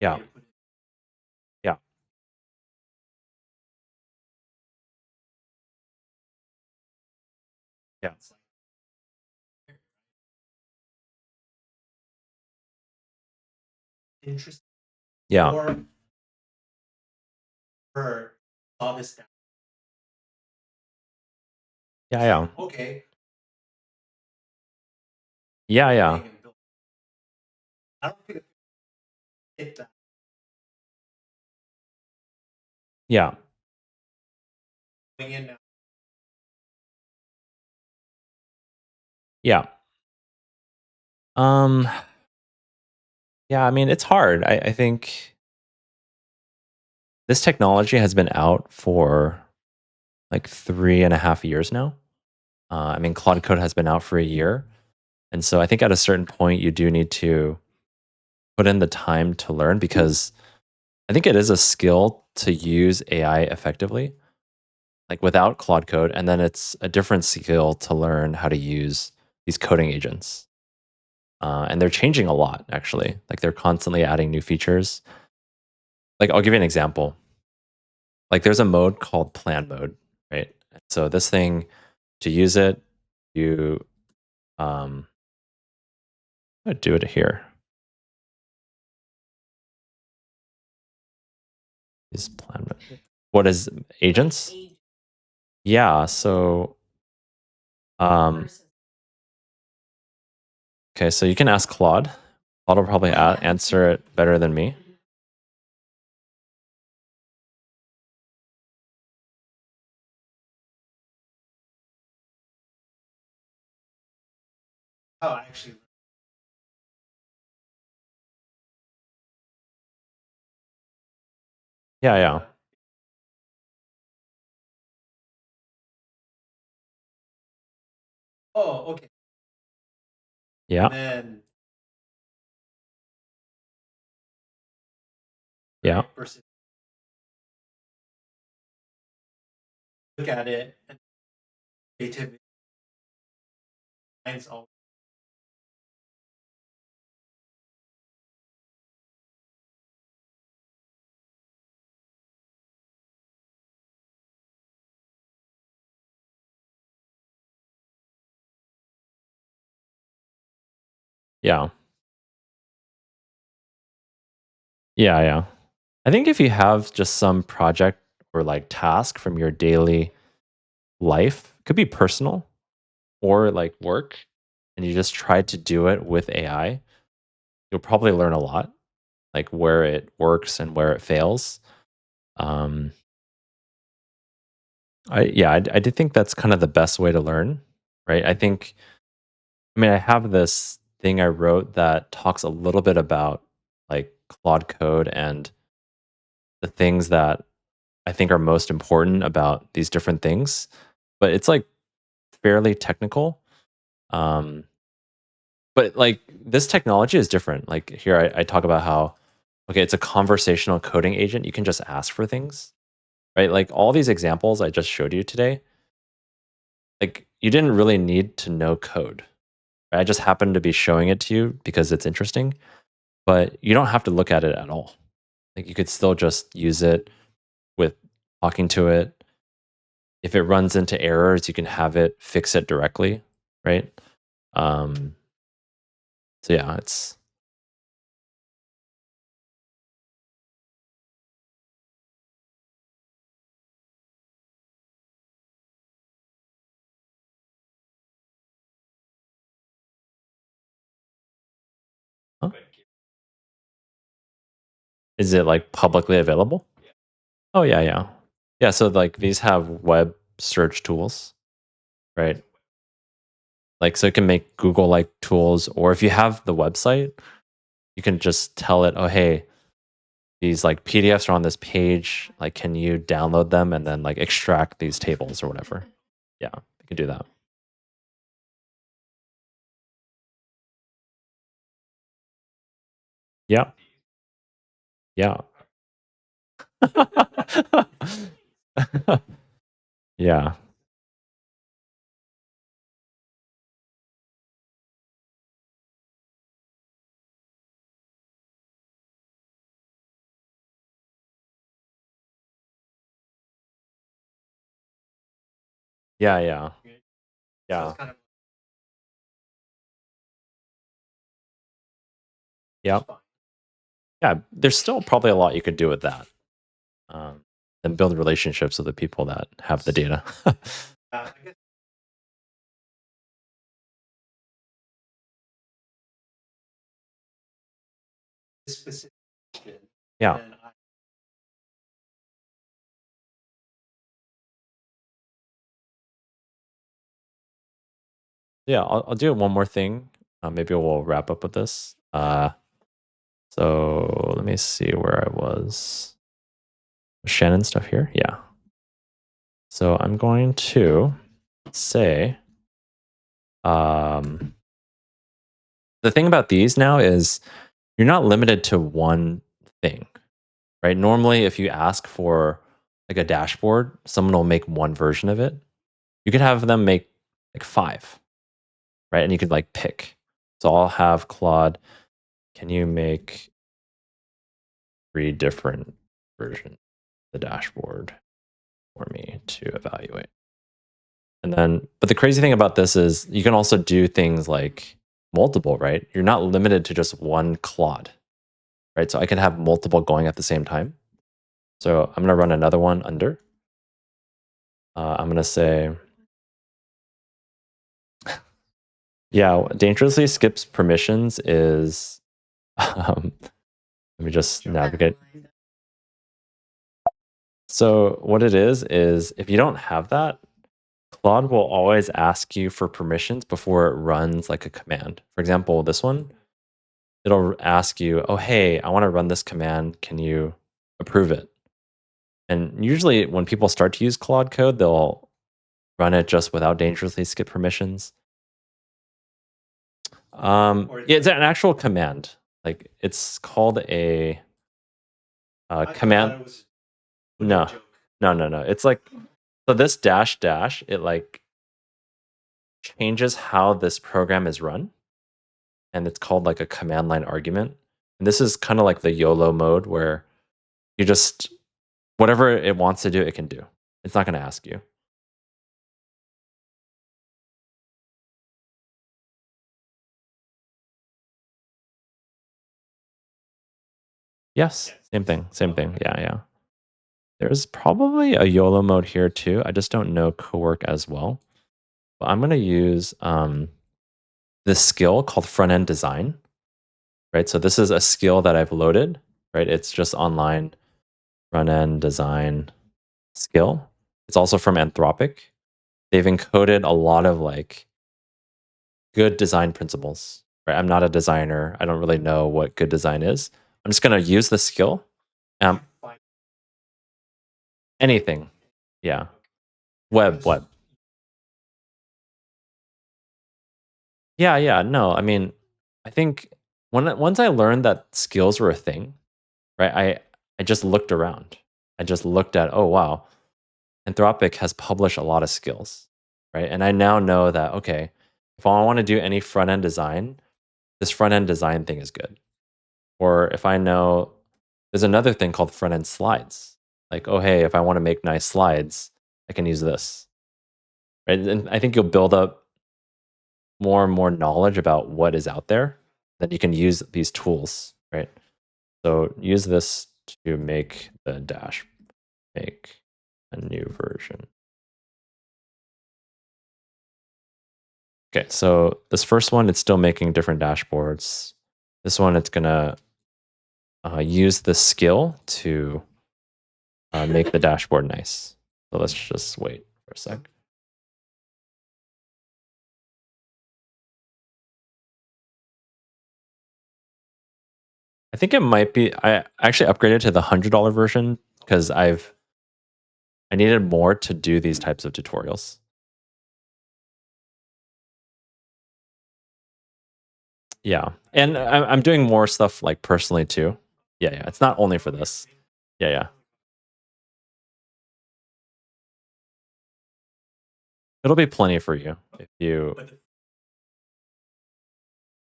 yeah, yeah, yeah, Interesting. yeah, Or her saw this down. yeah, yeah, Okay. yeah, yeah, I don't think it that. yeah, Going in now. yeah. Um, yeah, I mean, it's hard. I think this technology has been out for like 3.5 years now. I mean, Claude Code has been out for a year. And so I think at a certain point, you do need to put in the time to learn because I think it is a skill to use AI effectively, like without Claude Code. And then it's a different skill to learn how to use these coding agents. And they're changing a lot, actually. Like they're constantly adding new features. Like I'll give you an example. Like there's a mode called plan mode, right? So this thing, to use it, you do it here. Is plan mode. What is agents? Yeah. So um, okay, so you can ask Claude. Claude will probably answer it better than me. Oh, actually. Yeah, yeah, Oh, okay. yeah, Then yeah, right, versus look at it and creativity finds all. Yeah. Yeah, yeah. I think if you have just some project or like task from your daily life, could be personal or like work, and you just try to do it with AI, you'll probably learn a lot, like where it works and where it fails. Um, I do think that's kind of the best way to learn, right? I mean, I have this thing I wrote that talks a little bit about like Claude Code and the things that I think are most important about these different things, but it's like fairly technical. Um, but like this technology is different. Like here, I talk about how, okay, it's a conversational coding agent. You can just ask for things, right? Like all these examples I just showed you today, like you didn't really need to know code. Right? I just happened to be showing it to you because it's interesting, but you don't have to look at it at all. Like you could still just use it with talking to it. If it runs into errors, you can have it fix it directly, right? Um, so yeah, it's huh? Is it like publicly available? Oh yeah, yeah. Yeah, so like these have web search tools, right? Like so it can make Google like tools, or if you have the website, you can just tell it, "Oh, hey, these like PDFs are on this page. Like can you download them and then like extract these tables or whatever?" Yeah, you can do that. Yeah. Yeah. Yeah. Yeah, yeah. So Yeah. it's kind of Yeah. fun. Yeah, there's still probably a lot you could do with that. Um, and build relationships with the people that have the data. I guess this specific question, Yeah. and I Yeah, I'll do one more thing. Maybe we'll wrap up with this. So let me see where I was. Shannon stuff here. Yeah. So I'm going to say, um, the thing about these now is you're not limited to one thing, right? Normally, if you ask for like a dashboard, someone will make one version of it. You could have them make like five, right? And you could like pick. So I'll have Claude, can you make three different versions of the dashboard for me to evaluate? And then, but the crazy thing about this is you can also do things like multiple, right? You're not limited to just one Claude, right? So I can have multiple going at the same time. So I'm going to run another one under. I'm going to say, yeah, dangerously skips permissions is, let me just navigate. So what it is if you don't have that, Claude will always ask you for permissions before it runs like a command. For example, this one, it'll ask you, oh, hey, I want to run this command. Can you approve it? And usually when people start to use Claude Code, they'll run it just without dangerously skip permissions. Yeah, it's an actual command. Like it's called a command. it was No, joke. no. It's like, so this dash dash, it like changes how this program is run. And it's called like a command line argument. And this is kind of like the YOLO mode where you just, whatever it wants to do, it can do. It's not going to ask you. Yes, same thing, same thing. Yeah, yeah. There's probably a YOLO mode here too. I just don't know Cowork as well. But I'm gonna use this skill called front end design, right? So this is a skill that I've loaded, right? It's just online front end design skill. It's also from Anthropic. They've encoded a lot of like good design principles, right? I'm not a designer. I don't really know what good design is. I'm just gonna use the skill. Um, anything, yeah. Web. Yeah, yeah. No, I mean, I think once I learned that skills were a thing, right? I just looked around. I just looked at, oh wow, Anthropic has published a lot of skills, right? And I now know that okay, if I want to do any front end design, this front end design thing is good. Or if I know there's another thing called front end slides. Like, oh hey, if I want to make nice slides, I can use this. Right? And I think you'll build up more and more knowledge about what is out there, then you can use these tools, right? So use this to make the dash, make a new version. Okay, so this first one, it's still making different dashboards. This one, it's gonna use the skill to make the dashboard nice. So let's just wait for a sec. I think it might be. I actually upgraded to the $100 version because I needed more to do these types of tutorials. Yeah, and I'm doing more stuff like personally too. Yeah, yeah. It's not only for this. Yeah, yeah. It'll be plenty for you if you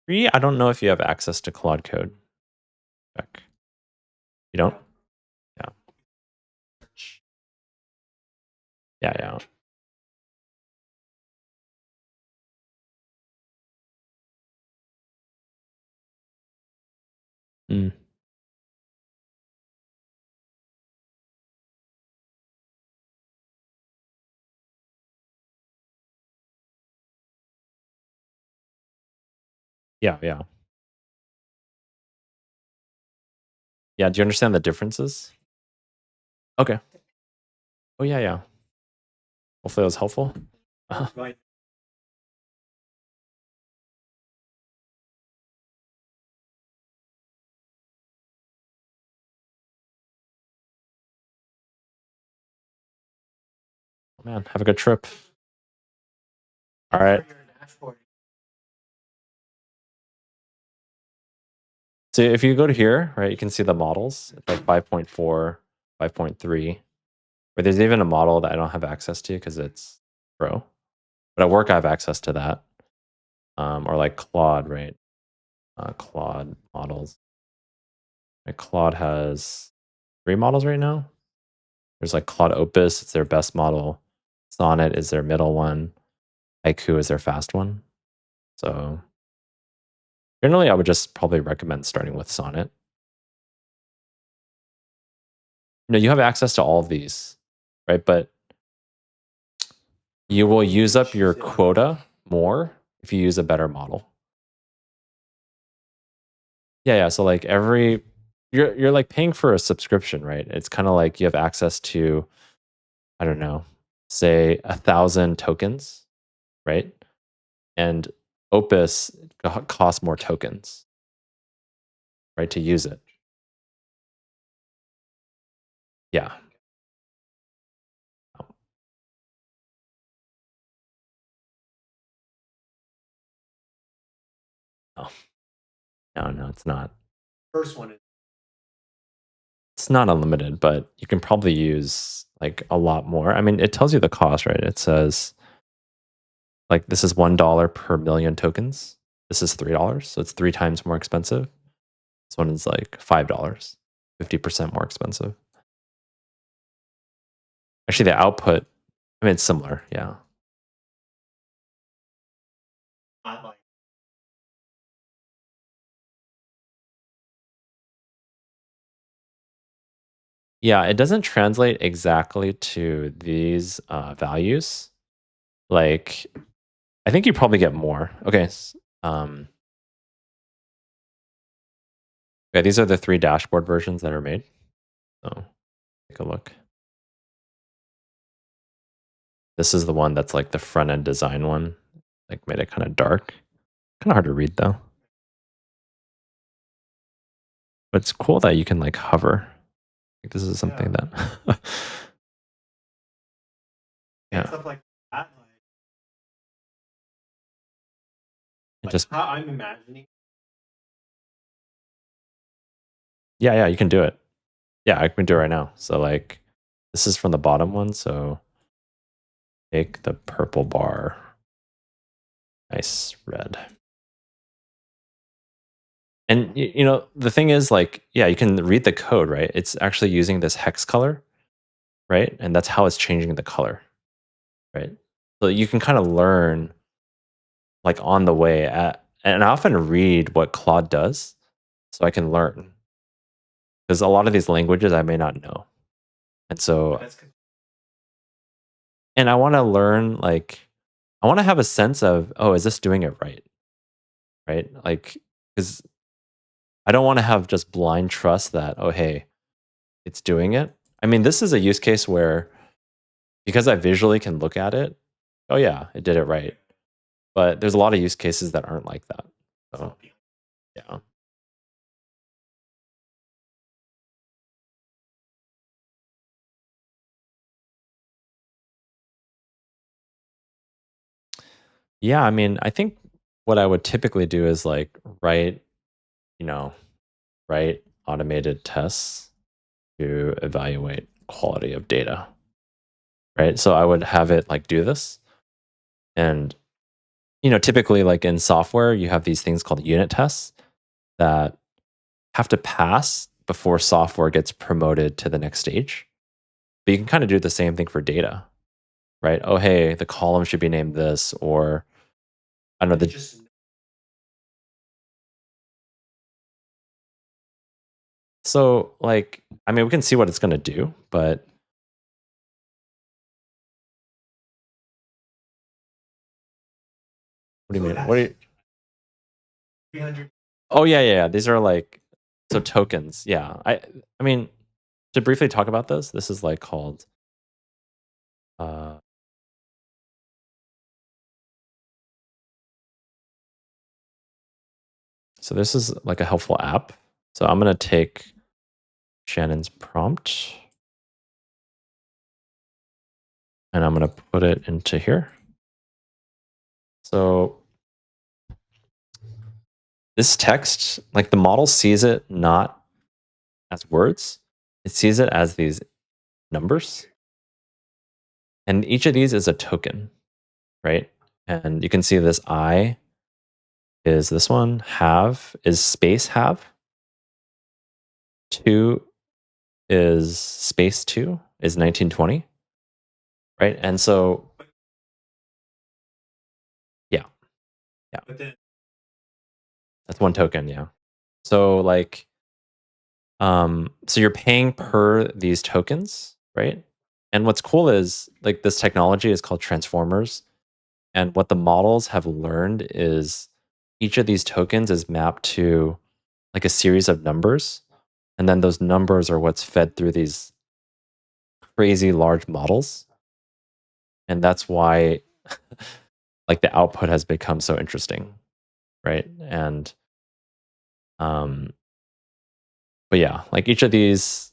free. I don't know if you have access to Claude Code. Check. You don't? Yeah. Yeah, yeah. Mm. Yeah, yeah. Yeah. Do you understand the differences? Okay. Oh yeah, yeah. Hopefully it was helpful. Right. Man, have a good trip. All right. So if you go to here, right, you can see the models. It's like 5.4, 5.3. But there's even a model that I don't have access to because it's Pro. But at work, I have access to that. Or like Claude, right? Claude models. Like Claude has 3 models right now. There's like Claude Opus, it's their best model. Sonnet is their middle one. Haiku is their fast one. So generally, I would just probably recommend starting with Sonnet. You have access to all of these, right? But you will use up your quota more if you use a better model. Yeah, yeah. So like you're like paying for a subscription, right? It's kind of like you have access to, I don't know, say 1,000 tokens, right? And Opus costs more tokens, right, to use it. Yeah. Oh, no, it's not. First one is It's not unlimited, but you can probably use like a lot more. I mean, it tells you the cost, right? It says like this is $1 per million tokens. This is $3, so it's 3 times more expensive. This one is like $5, 50% more expensive. Actually, the output, I mean, it's similar. Yeah. not like Yeah, it doesn't translate exactly to these values. Like, I think you probably get more. Okay. Okay, these are the 3 dashboard versions that are made. So take a look. This is the one that's like the front end design one. Like made it kind of dark. Kind of hard to read though. But it's cool that you can like hover. Like this is something Yeah. that And yeah. stuff like that. It Like just how I'm imagining. yeah, you can do it. Yeah, I can do it right now. So like this is from the bottom one, so make the purple bar nice red. And you know, the thing is like, yeah, you can read the code, right? It's actually using this hex color, right? And that's how it's changing the color, right? So you can kind of learn like on the way and I often read what Claude does so I can learn. Because a lot of these languages I may not know. And so That's good. and I want to learn like I want to have a sense of, oh, is this doing it right? Right? Like cuz I don't want to have just blind trust that, oh, hey, it's doing it. I mean, this is a use case where because I visually can look at it, oh yeah, it did it right. But there's a lot of use cases that aren't like that. So, yeah. Yeah, I mean, I think what I would typically do is like write, you know, write automated tests to evaluate quality of data. Right? So I would have it like do this. And you know, typically like in software, you have these things called unit tests that have to pass before software gets promoted to the next stage. But you can kind of do the same thing for data, right? Oh, hey, the column should be named this, or I don't know, the Just so like I mean we can see what it's gonna do, but what do you so mean? What do that's you 300. oh yeah. These are like so tokens. Yeah. I mean, to briefly talk about this is like called uh so this is like a helpful app. So I'm gonna take Shannon's prompt and I'm gonna put it into here. So this text, like the model sees it not as words, it sees it as these numbers. And each of these is a token, right? And you can see this I is this one, have is space have, two is space two is 1920, right? And so, yeah, yeah, But then that's one token, yeah. So like, so you're paying per these tokens, right? And what's cool is like this technology is called transformers. And what the models have learned is each of these tokens is mapped to like a series of numbers. And then those numbers are what's fed through these crazy large models. And that's why like the output has become so interesting. Right. And um, but yeah, like each of these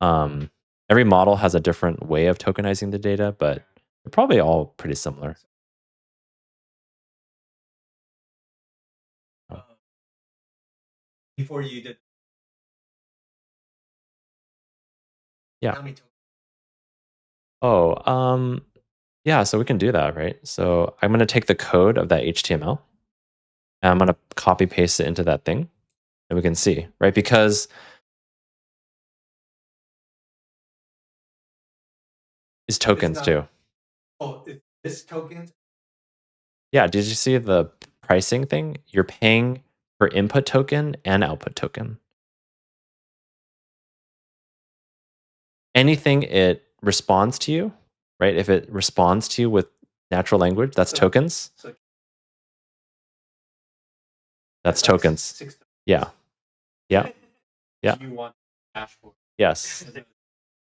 um every model has a different way of tokenizing the data, but they're probably all pretty similar. uh, before you did Yeah. how many tokens? Oh, yeah, so we can do that, right? So I'm going to take the code of that HTML and I'm going to copy paste it into that thing and we can see, right? Because it's It's tokens not. too. Oh, this tokens. Yeah, did you see the pricing thing? You're paying for input token and output token. anything it responds to you, right? If it responds to you with natural language, that's tokens. So That's that's like tokens. six. Yeah. Yeah. Yeah. You want dashboard. Yes.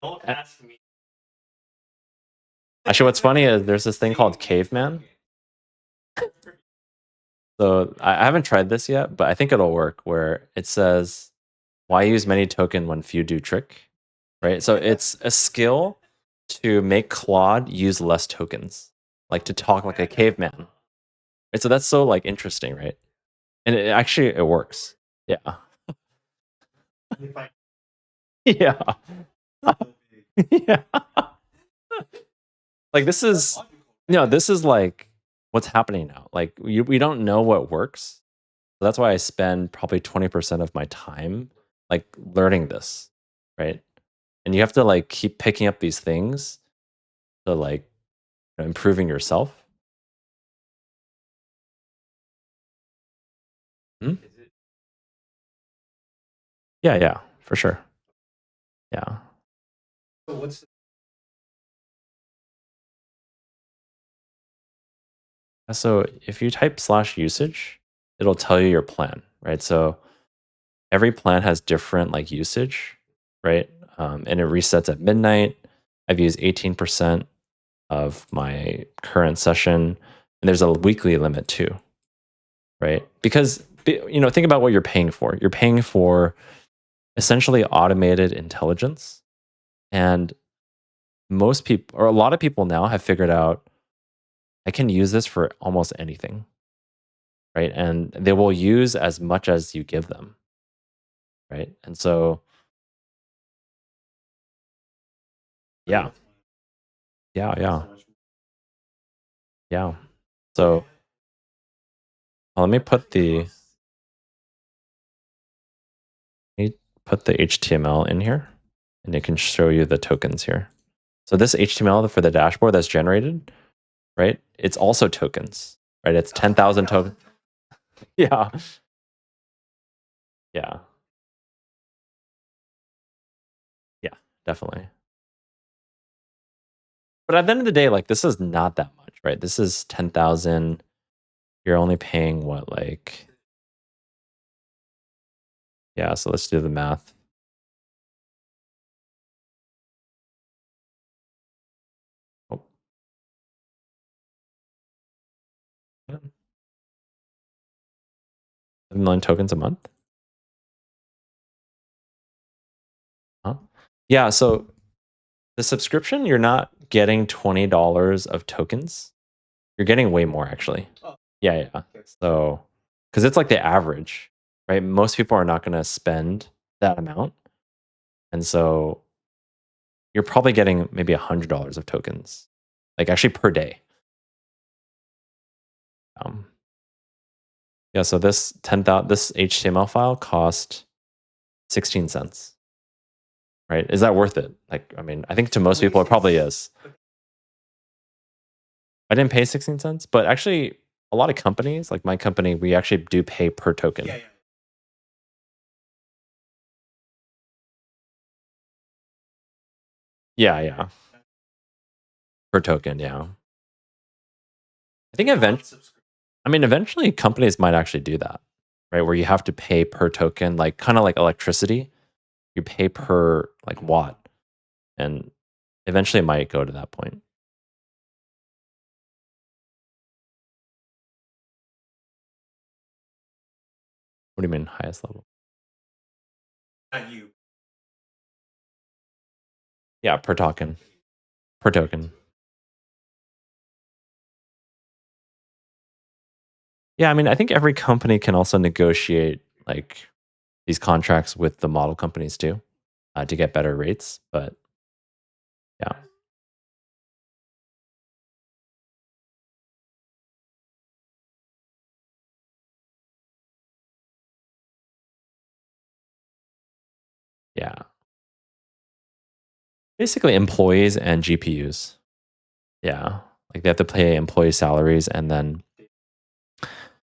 Don't ask me. Actually, what's funny is there's this thing called Caveman. So I haven't tried this yet, but I think it'll work where it says, why use many token when few do trick? Right? So it's a skill to make Claude use less tokens, like to talk like a caveman. Right? So that's so like interesting, right? And it actually it works. Yeah. Yeah. Yeah. Like this is this is like what's happening now. Like we don't know what works. So that's why I spend probably 20% of my time like learning this, right? And you have to like keep picking up these things to like improving yourself. Hmm? Yeah, yeah, for sure. Yeah. So what's So if you type /usage, it'll tell you your plan, right? So every plan has different like usage, right? And it resets at midnight. I've used 18% of my current session, and there's a weekly limit too, right? Because think about what you're paying for. You're paying for essentially automated intelligence, and most people or a lot of people now have figured out I can use this for almost anything, right? And they will use as much as you give them, right? And so yeah, yeah, yeah, yeah. So let me put the HTML in here, and it can show you the tokens here. So this HTML for the dashboard that's generated, right? It's also tokens, right? It's 10,000 tokens. Yeah, yeah, yeah, definitely. But at the end of the day, like this is not that much, right? This is 10,000. You're only paying what, like, yeah. So let's do the math. Oh, yeah. 7 million tokens a month. Huh? Yeah. So the subscription, you're not getting $20 of tokens. You're getting way more actually. Oh. Yeah, yeah. So, because it's like the average, right? Most people are not going to spend that amount, and so you're probably getting maybe $100 of tokens, like actually per day. Um, yeah. So this 10,000 this HTML file cost 16 cents. Right? Is that worth it? Like, I mean, I think to most people it probably is. I didn't pay 16 cents, but actually a lot of companies, like my company, we actually do pay per token. Yeah, yeah. Yeah, yeah. Per token, yeah. I think eventually companies might actually do that, right? Where you have to pay per token, like kind of like electricity. You pay per like watt. And eventually it might go to that point. What do you mean highest level? Not you. Yeah, per token. Per token. Yeah, I mean, I think every company can also negotiate like these contracts with the model companies too, to get better rates. But yeah, yeah. Basically, employees and GPUs. Yeah, like they have to pay employee salaries, and then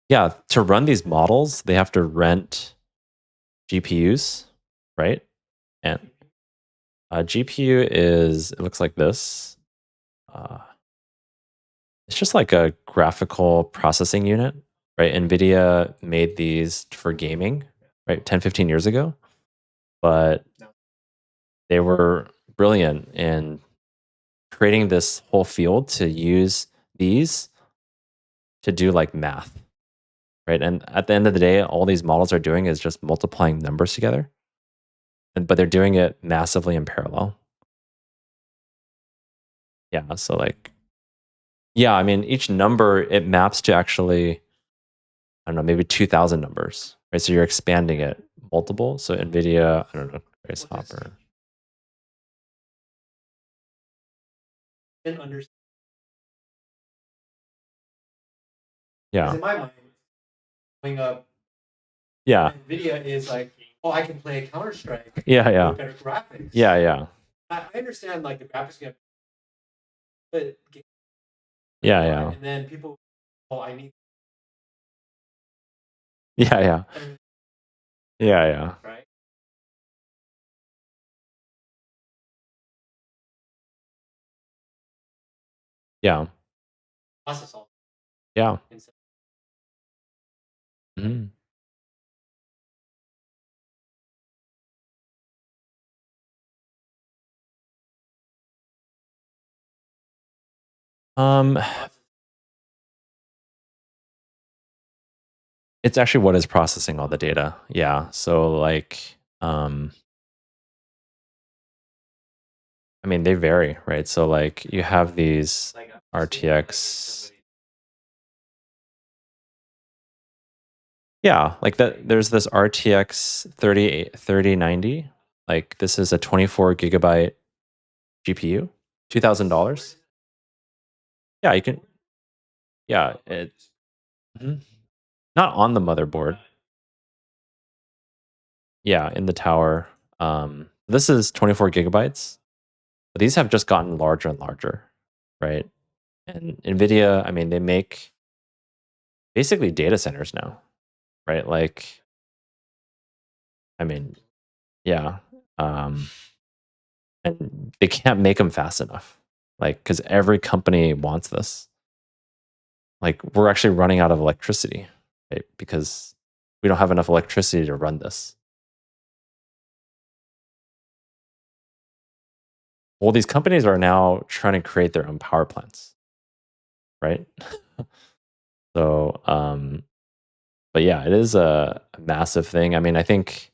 yeah, to run these models, they have to rent GPUs, right? And GPU is, it looks like this. It's just like a graphical processing unit, right? NVIDIA made these for gaming, right? 10, 15 years ago. But they were brilliant in creating this whole field to use these to do like math, right? And at the end of the day, all these models are doing is just multiplying numbers together, but they're doing it massively in parallel. Yeah, so like, yeah, I mean, each number, it maps to actually, I don't know, maybe 2,000 numbers, right? So you're expanding it multiple. So NVIDIA, I don't know, Grace Hopper. Didn't understand. Yeah. In my mind, going up, Yeah. NVIDIA is like, oh, I can play Counter-Strike. Yeah. With better graphics. Yeah. I understand like the graphics get, but Yeah. And then people, oh, I need. Yeah. Right. Yeah. Process all. Yeah. Mhm. It's actually what is processing all the data. Yeah. So like, I mean, they vary, right? So like you have these RTX. Yeah, like that. There's this RTX 3090. Like this is a 24 gigabyte GPU, $2,000. Yeah, you can. Yeah, it's not on the motherboard. Yeah, in the tower. This is 24 gigabytes. But these have just gotten larger and larger, right? And NVIDIA, I mean, they make basically data centers now, right? Like, I mean, yeah. And they can't make them fast enough, like, because every company wants this. Like, we're actually running out of electricity, right? Because we don't have enough electricity to run this. Well, these companies are now trying to create their own power plants, right? So, but yeah, it is a massive thing. I mean, I think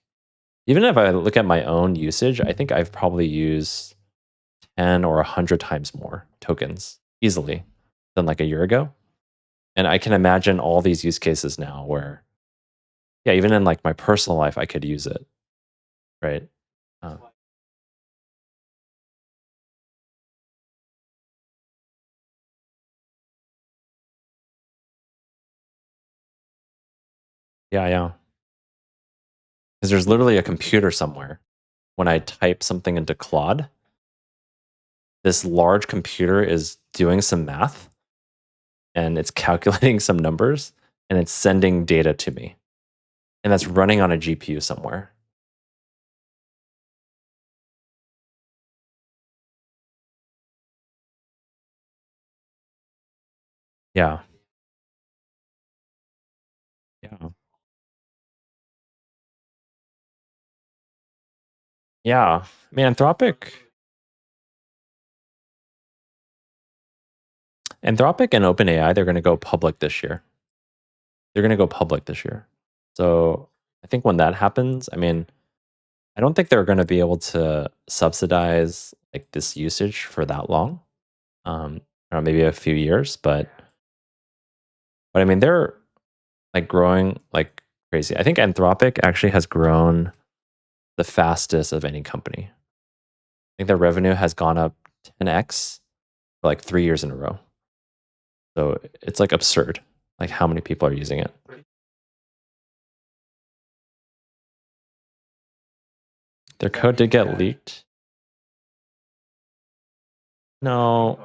even if I look at my own usage, I think I've probably used 10 or 100 times more tokens easily than like a year ago. And I can imagine all these use cases now where, yeah, even in like my personal life, I could use it, right? Uh, yeah. Because there's literally a computer somewhere. When I type something into Claude, this large computer is doing some math and it's calculating some numbers and it's sending data to me. And that's running on a GPU somewhere. Yeah. Yeah. Yeah. I mean, Anthropic and OpenAI, they're going to go public this year. They're going to go public this year. So I think when that happens, I mean, I don't think they're going to be able to subsidize like this usage for that long. Or maybe a few years, but I mean, they're like growing like crazy. I think Anthropic actually has grown the fastest of any company. I think their revenue has gone up 10x for like 3 years in a row. So it's like absurd, like how many people are using it. Their code did get leaked. No,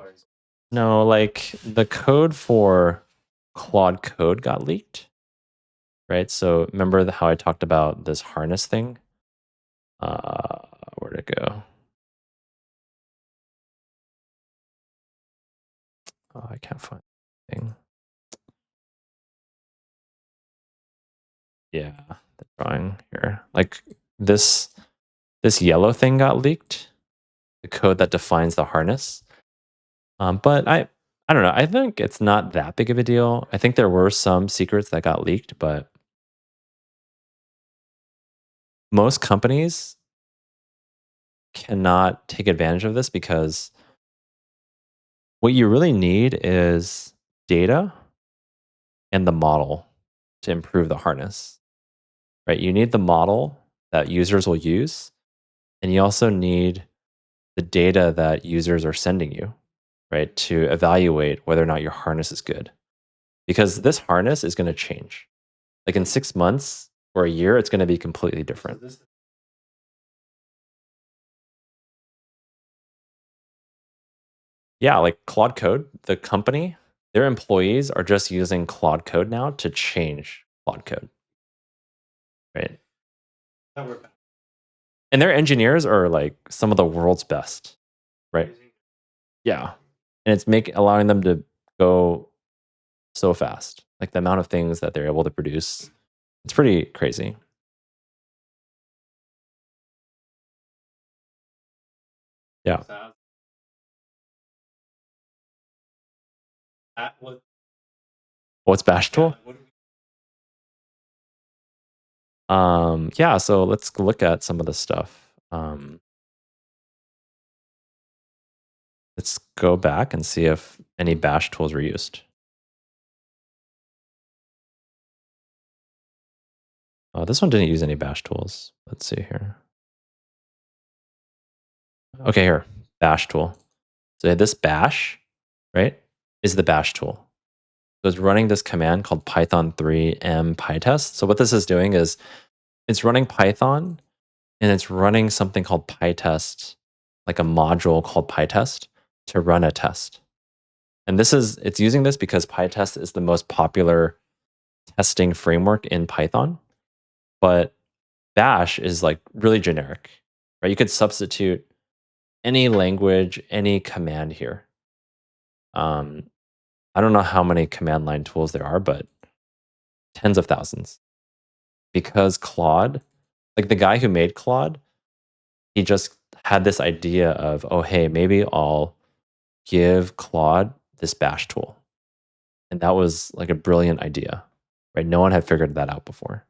like the code for Claude Code got leaked, right? So remember how I talked about this harness thing? Where'd it go? Oh, I can't find anything. Yeah, the drawing here. Like this yellow thing got leaked, the code that defines the harness. But I don't know. I think it's not that big of a deal. I think there were some secrets that got leaked, but most companies cannot take advantage of this because what you really need is data and the model to improve the harness, right? You need the model that users will use, and you also need the data that users are sending you, right, to evaluate whether or not your harness is good. Because this harness is going to change. Like in 6 months or a year, it's going to be completely different. Yeah, like Claude Code, the company, their employees are just using Claude Code now to change Claude Code, right? And their engineers are like some of the world's best, right? Yeah. And it's allowing them to go so fast. Like the amount of things that they're able to produce, it's pretty crazy. Yeah. What's Bash tool? Yeah, so let's look at some of the stuff. Let's go back and see if any bash tools were used. This one didn't use any bash tools. Let's see here. Okay, here, bash tool. So this bash, right, is the bash tool. So it's running this command called python3 pytest. So what this is doing is it's running Python and it's running something called pytest, like a module called pytest to run a test. And it's using this because pytest is the most popular testing framework in Python. But bash is like really generic, right? You could substitute any language, any command here. I don't know how many command line tools there are, but tens of thousands. Because Claude, like the guy who made Claude, he just had this idea of, oh, hey, maybe I'll give Claude this bash tool. And that was like a brilliant idea, right? No one had figured that out before.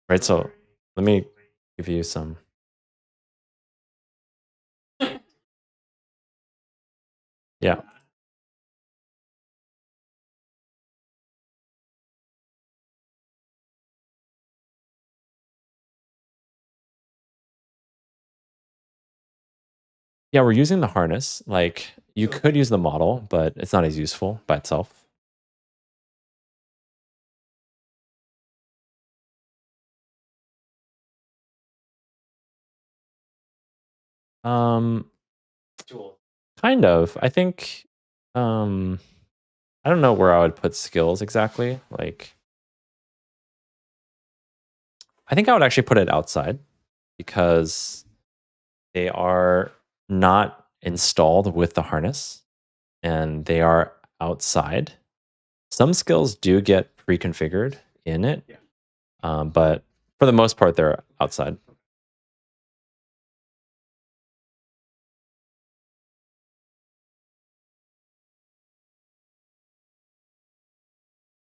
Right, so let me give you some. Yeah. Yeah, we're using the harness. Like you could use the model, but it's not as useful by itself. Um, kind of. I think I don't know where I would put skills exactly. Like I think I would actually put it outside because they are not installed with the harness and they are outside. Some skills do get pre-configured in it, but for the most part, they're outside.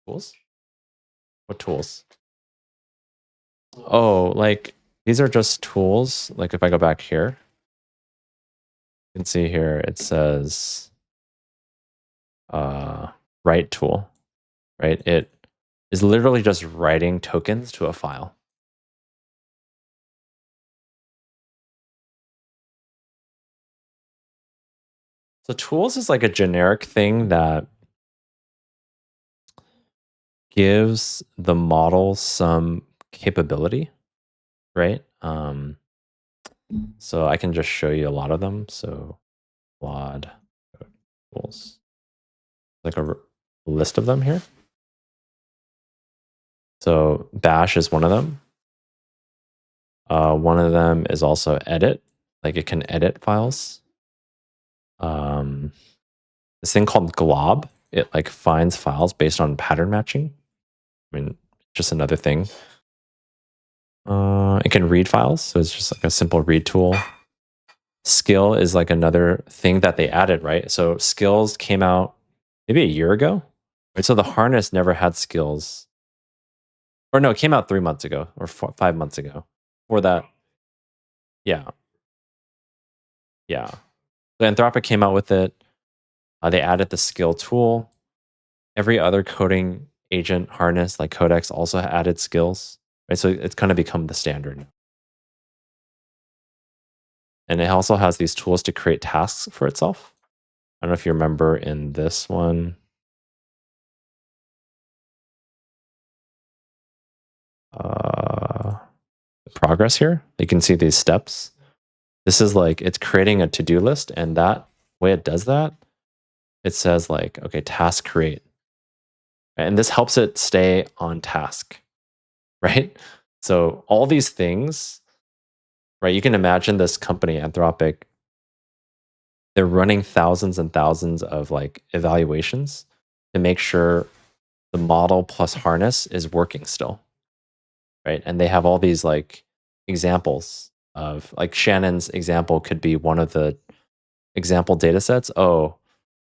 Tools? What tools? Oh, like these are just tools. Like if I go back here, you can see here it says write tool, right? It is literally just writing tokens to a file. So tools is like a generic thing that gives the model some capability, right? So I can just show you a lot of them. So Claude tools, like a list of them here. So bash is one of them. One of them is also edit, like it can edit files. this thing called glob. It like finds files based on pattern matching. I mean, just another thing. It can read files, so it's just like a simple read tool. Skill is like another thing that they added, right? So skills came out maybe a year ago, right? So the harness never had skills, or no, it came out 3 months ago or 5 months ago. For that, yeah, yeah. So Anthropic came out with it. They added the skill tool. Every other coding agent harness like Codex also added skills, right? So it's kind of become the standard. And it also has these tools to create tasks for itself. I don't know if you remember in this one. The progress here, you can see these steps. This is like, it's creating a to-do list, and that way it does that, it says like, okay, task create. And this helps it stay on task, right? So all these things, right? You can imagine this company, Anthropic, they're running thousands and thousands of like evaluations to make sure the model plus harness is working still, right? And they have all these like examples of like Shannon's example could be one of the example data sets. Oh,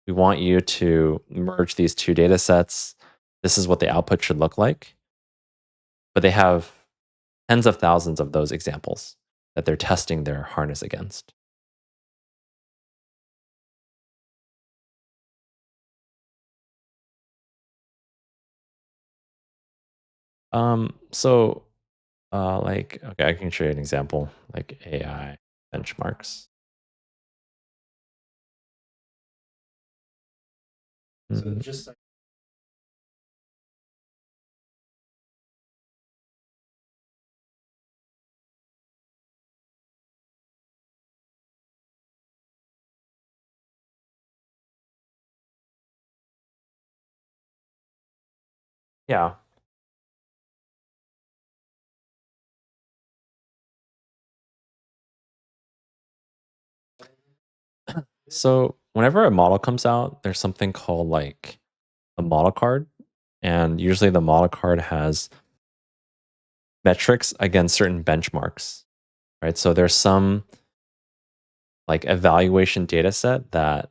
we want you to merge these two data sets. This is what the output should look like. But they have tens of thousands of those examples that they're testing their harness against. So like, okay, I can show you an example, like AI benchmarks. So Mhm. just like Yeah. So whenever a model comes out, there's something called like a model card. And usually the model card has metrics against certain benchmarks, right? So there's some like evaluation data set that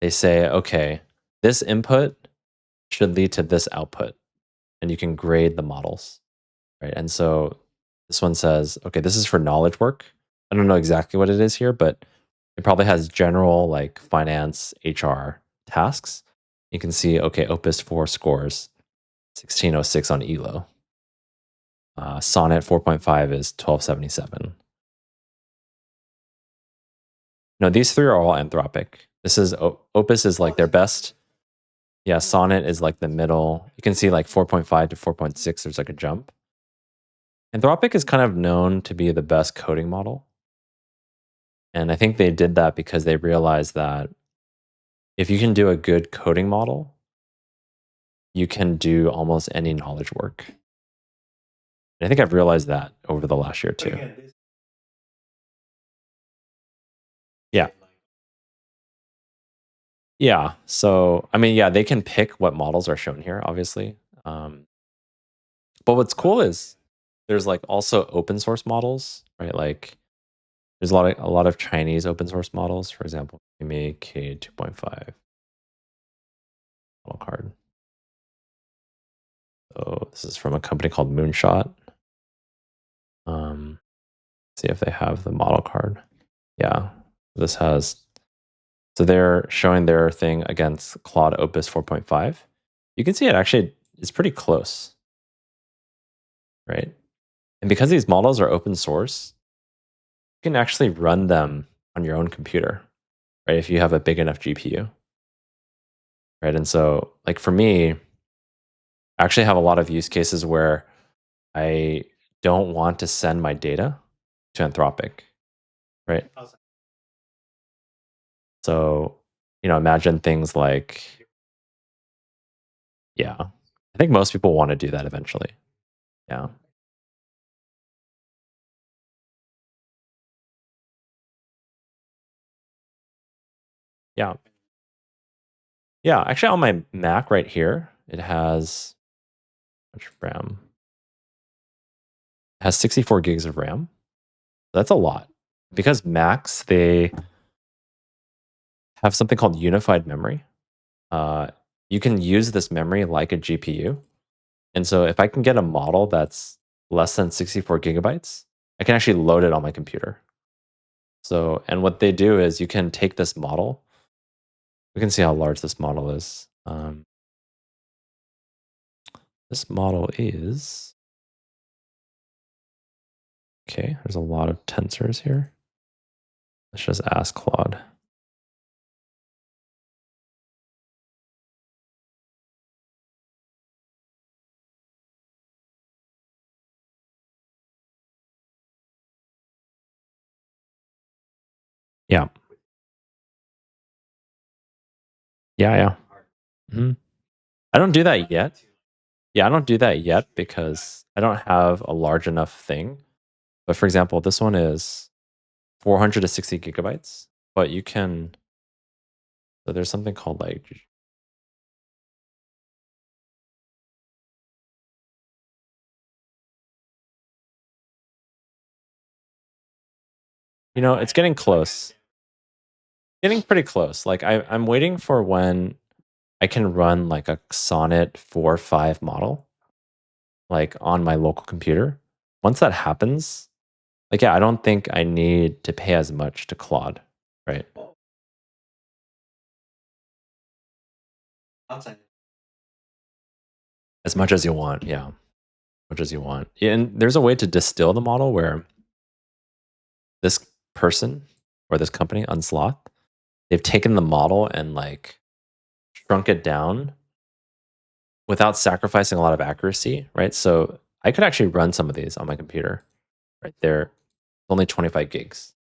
they say, okay, this input should lead to this output, and you can grade the models, right? And so this one says, okay, this is for knowledge work. I don't know exactly what it is here, but it probably has general like finance, HR tasks. You can see, okay, Opus 4 scores 1606 on ELO. Sonnet 4.5 is 1277. No, these three are all Anthropic. This is Opus is like their best. Yeah, Sonnet is like the middle. You can see like 4.5 to 4.6, there's like a jump. Anthropic is kind of known to be the best coding model. And I think they did that because they realized that if you can do a good coding model, you can do almost any knowledge work. And I think I've realized that over the last year too. Yeah. Yeah. So, I mean, yeah, they can pick what models are shown here, obviously. But what's cool is there's like also open source models, right? Like there's a lot of Chinese open source models. For example, make K 2.5 model card. So this is from a company called Moonshot. See if they have the model card. Yeah, this has. So they're showing their thing against Claude Opus 4.5. You can see it actually is pretty close, right? And because these models are open source, you can actually run them on your own computer, right? If you have a big enough GPU, right? And so, like for me, I actually have a lot of use cases where I don't want to send my data to Anthropic, right? So, imagine things like, yeah, I think most people want to do that eventually. Yeah. Yeah. Yeah, actually on my Mac right here, it has how much RAM? It has 64 gigs of RAM. That's a lot. Because Macs, they have something called unified memory. Uh, you can use this memory like a GPU. And so if I can get a model that's less than 64 gigabytes, I can actually load it on my computer. So, and what they do is you can take this model. We can see how large this model is. This model is, okay, there's a lot of tensors here. Let's just ask Claude. Yeah. Yeah. Mhm. I don't do that yet. Yeah, I don't do that yet because I don't have a large enough thing. But for example, this one is 400 to 60 gigabytes, but you can, so there's something called like, it's getting close. Getting pretty close. Like I'm waiting for when I can run like a Sonnet 4.5 model, like on my local computer. Once that happens, like, yeah, I don't think I need to pay as much to Claude, right? Outside. As much as you want, yeah. As much as you want. Yeah, and there's a way to distill the model where this person or this company, Unsloth, they've taken the model and like shrunk it down without sacrificing a lot of accuracy, right? So I could actually run some of these on my computer, right? They're only 25 gigs.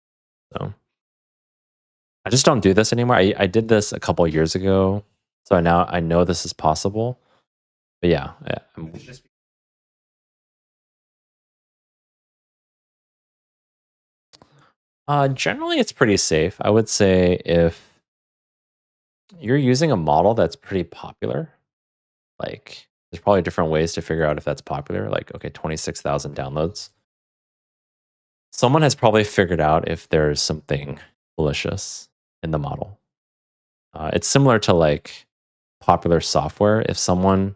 So I just don't do this anymore. I did this a couple of years ago. So now I know this is possible. But yeah, generally it's pretty safe. I would say if you're using a model that's pretty popular, like there's probably different ways to figure out if that's popular. Like, okay, 26,000 downloads. Someone has probably figured out if there's something malicious in the model. It's similar to like popular software. If someone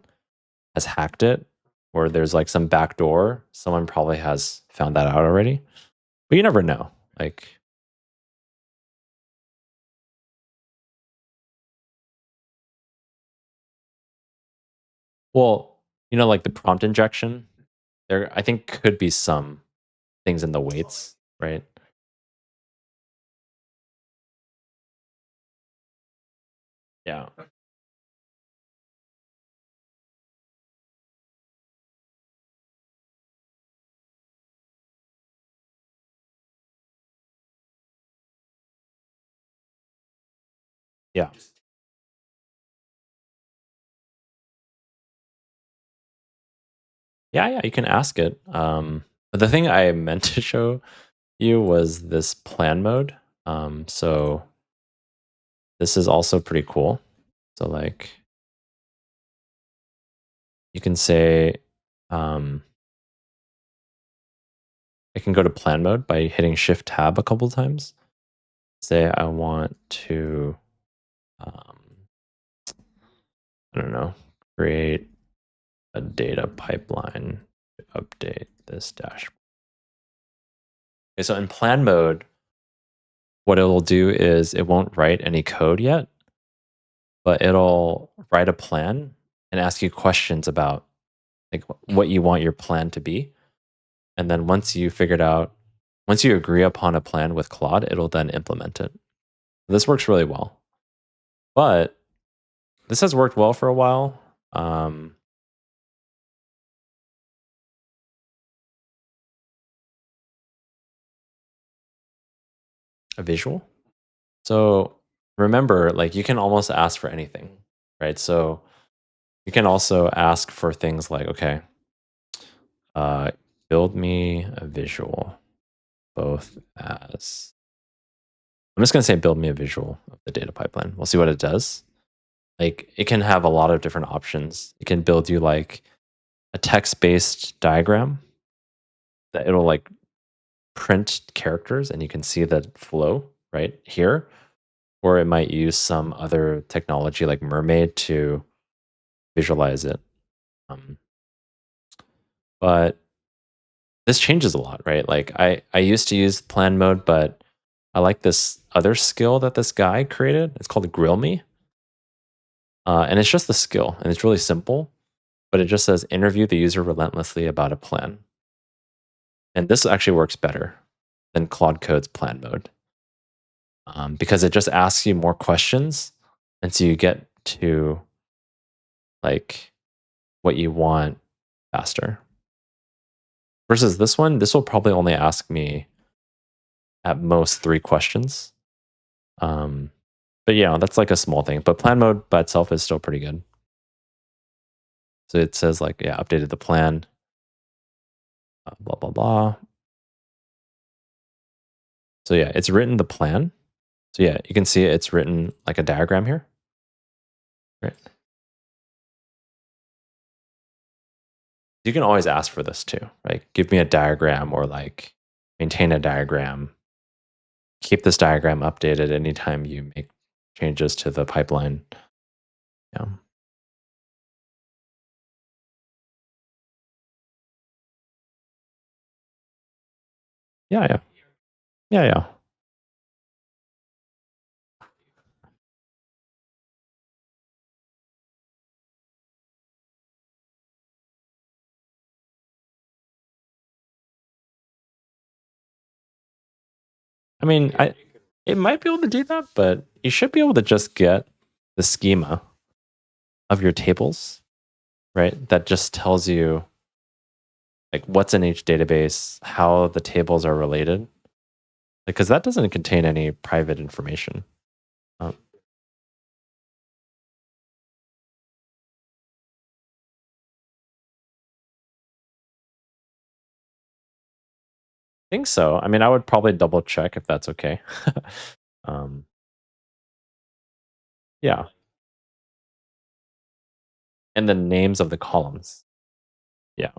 has hacked it or there's like some backdoor, someone probably has found that out already. But you never know. Like, well, like the prompt injection, there I think could be some things in the weights, right? Yeah. Yeah. Yeah, you can ask it. But the thing I meant to show you was this plan mode. So this is also pretty cool. So like you can say, I can go to plan mode by hitting Shift Tab a couple times. Say I want to, I don't know, create a data pipeline to update this dashboard. Okay, so in plan mode, what it will do is it won't write any code yet, but it'll write a plan and ask you questions about like what you want your plan to be. And then once you agree upon a plan with Claude, it'll then implement it. This works really well. But this has worked well for a while. A visual. So remember, like you can almost ask for anything, right? So you can also ask for things like, okay, build me a visual, both as I'm just gonna say build me a visual of the data pipeline. We'll see what it does. Like it can have a lot of different options. It can build you like a text-based diagram that it'll like print characters and you can see the flow right here. Or it might use some other technology like Mermaid to visualize it. Um, but this changes a lot, right? Like I used to use plan mode, but I like this other skill that this guy created. It's called Grill Me, and it's just the skill, and it's really simple. But it just says interview the user relentlessly about a plan, and this actually works better than Claude Code's plan mode because it just asks you more questions, and so you get to like what you want faster. Versus this one, this will probably only ask me at most 3 questions. Um, but yeah, that's like a small thing. But plan mode by itself is still pretty good. So it says like, yeah, updated the plan, blah, blah, blah. So yeah, it's written the plan. So yeah, you can see it's written like a diagram here. Right. You can always ask for this too, right? Give me a diagram or like maintain a diagram. Keep this diagram updated anytime you make changes to the pipeline. Yeah. Yeah, yeah. Yeah, yeah. I mean, it might be able to do that, but you should be able to just get the schema of your tables, right? That just tells you like what's in each database, how the tables are related, because that doesn't contain any private information. I think so. I mean, I would probably double check if that's okay. um, yeah, and the names of the columns. Yeah.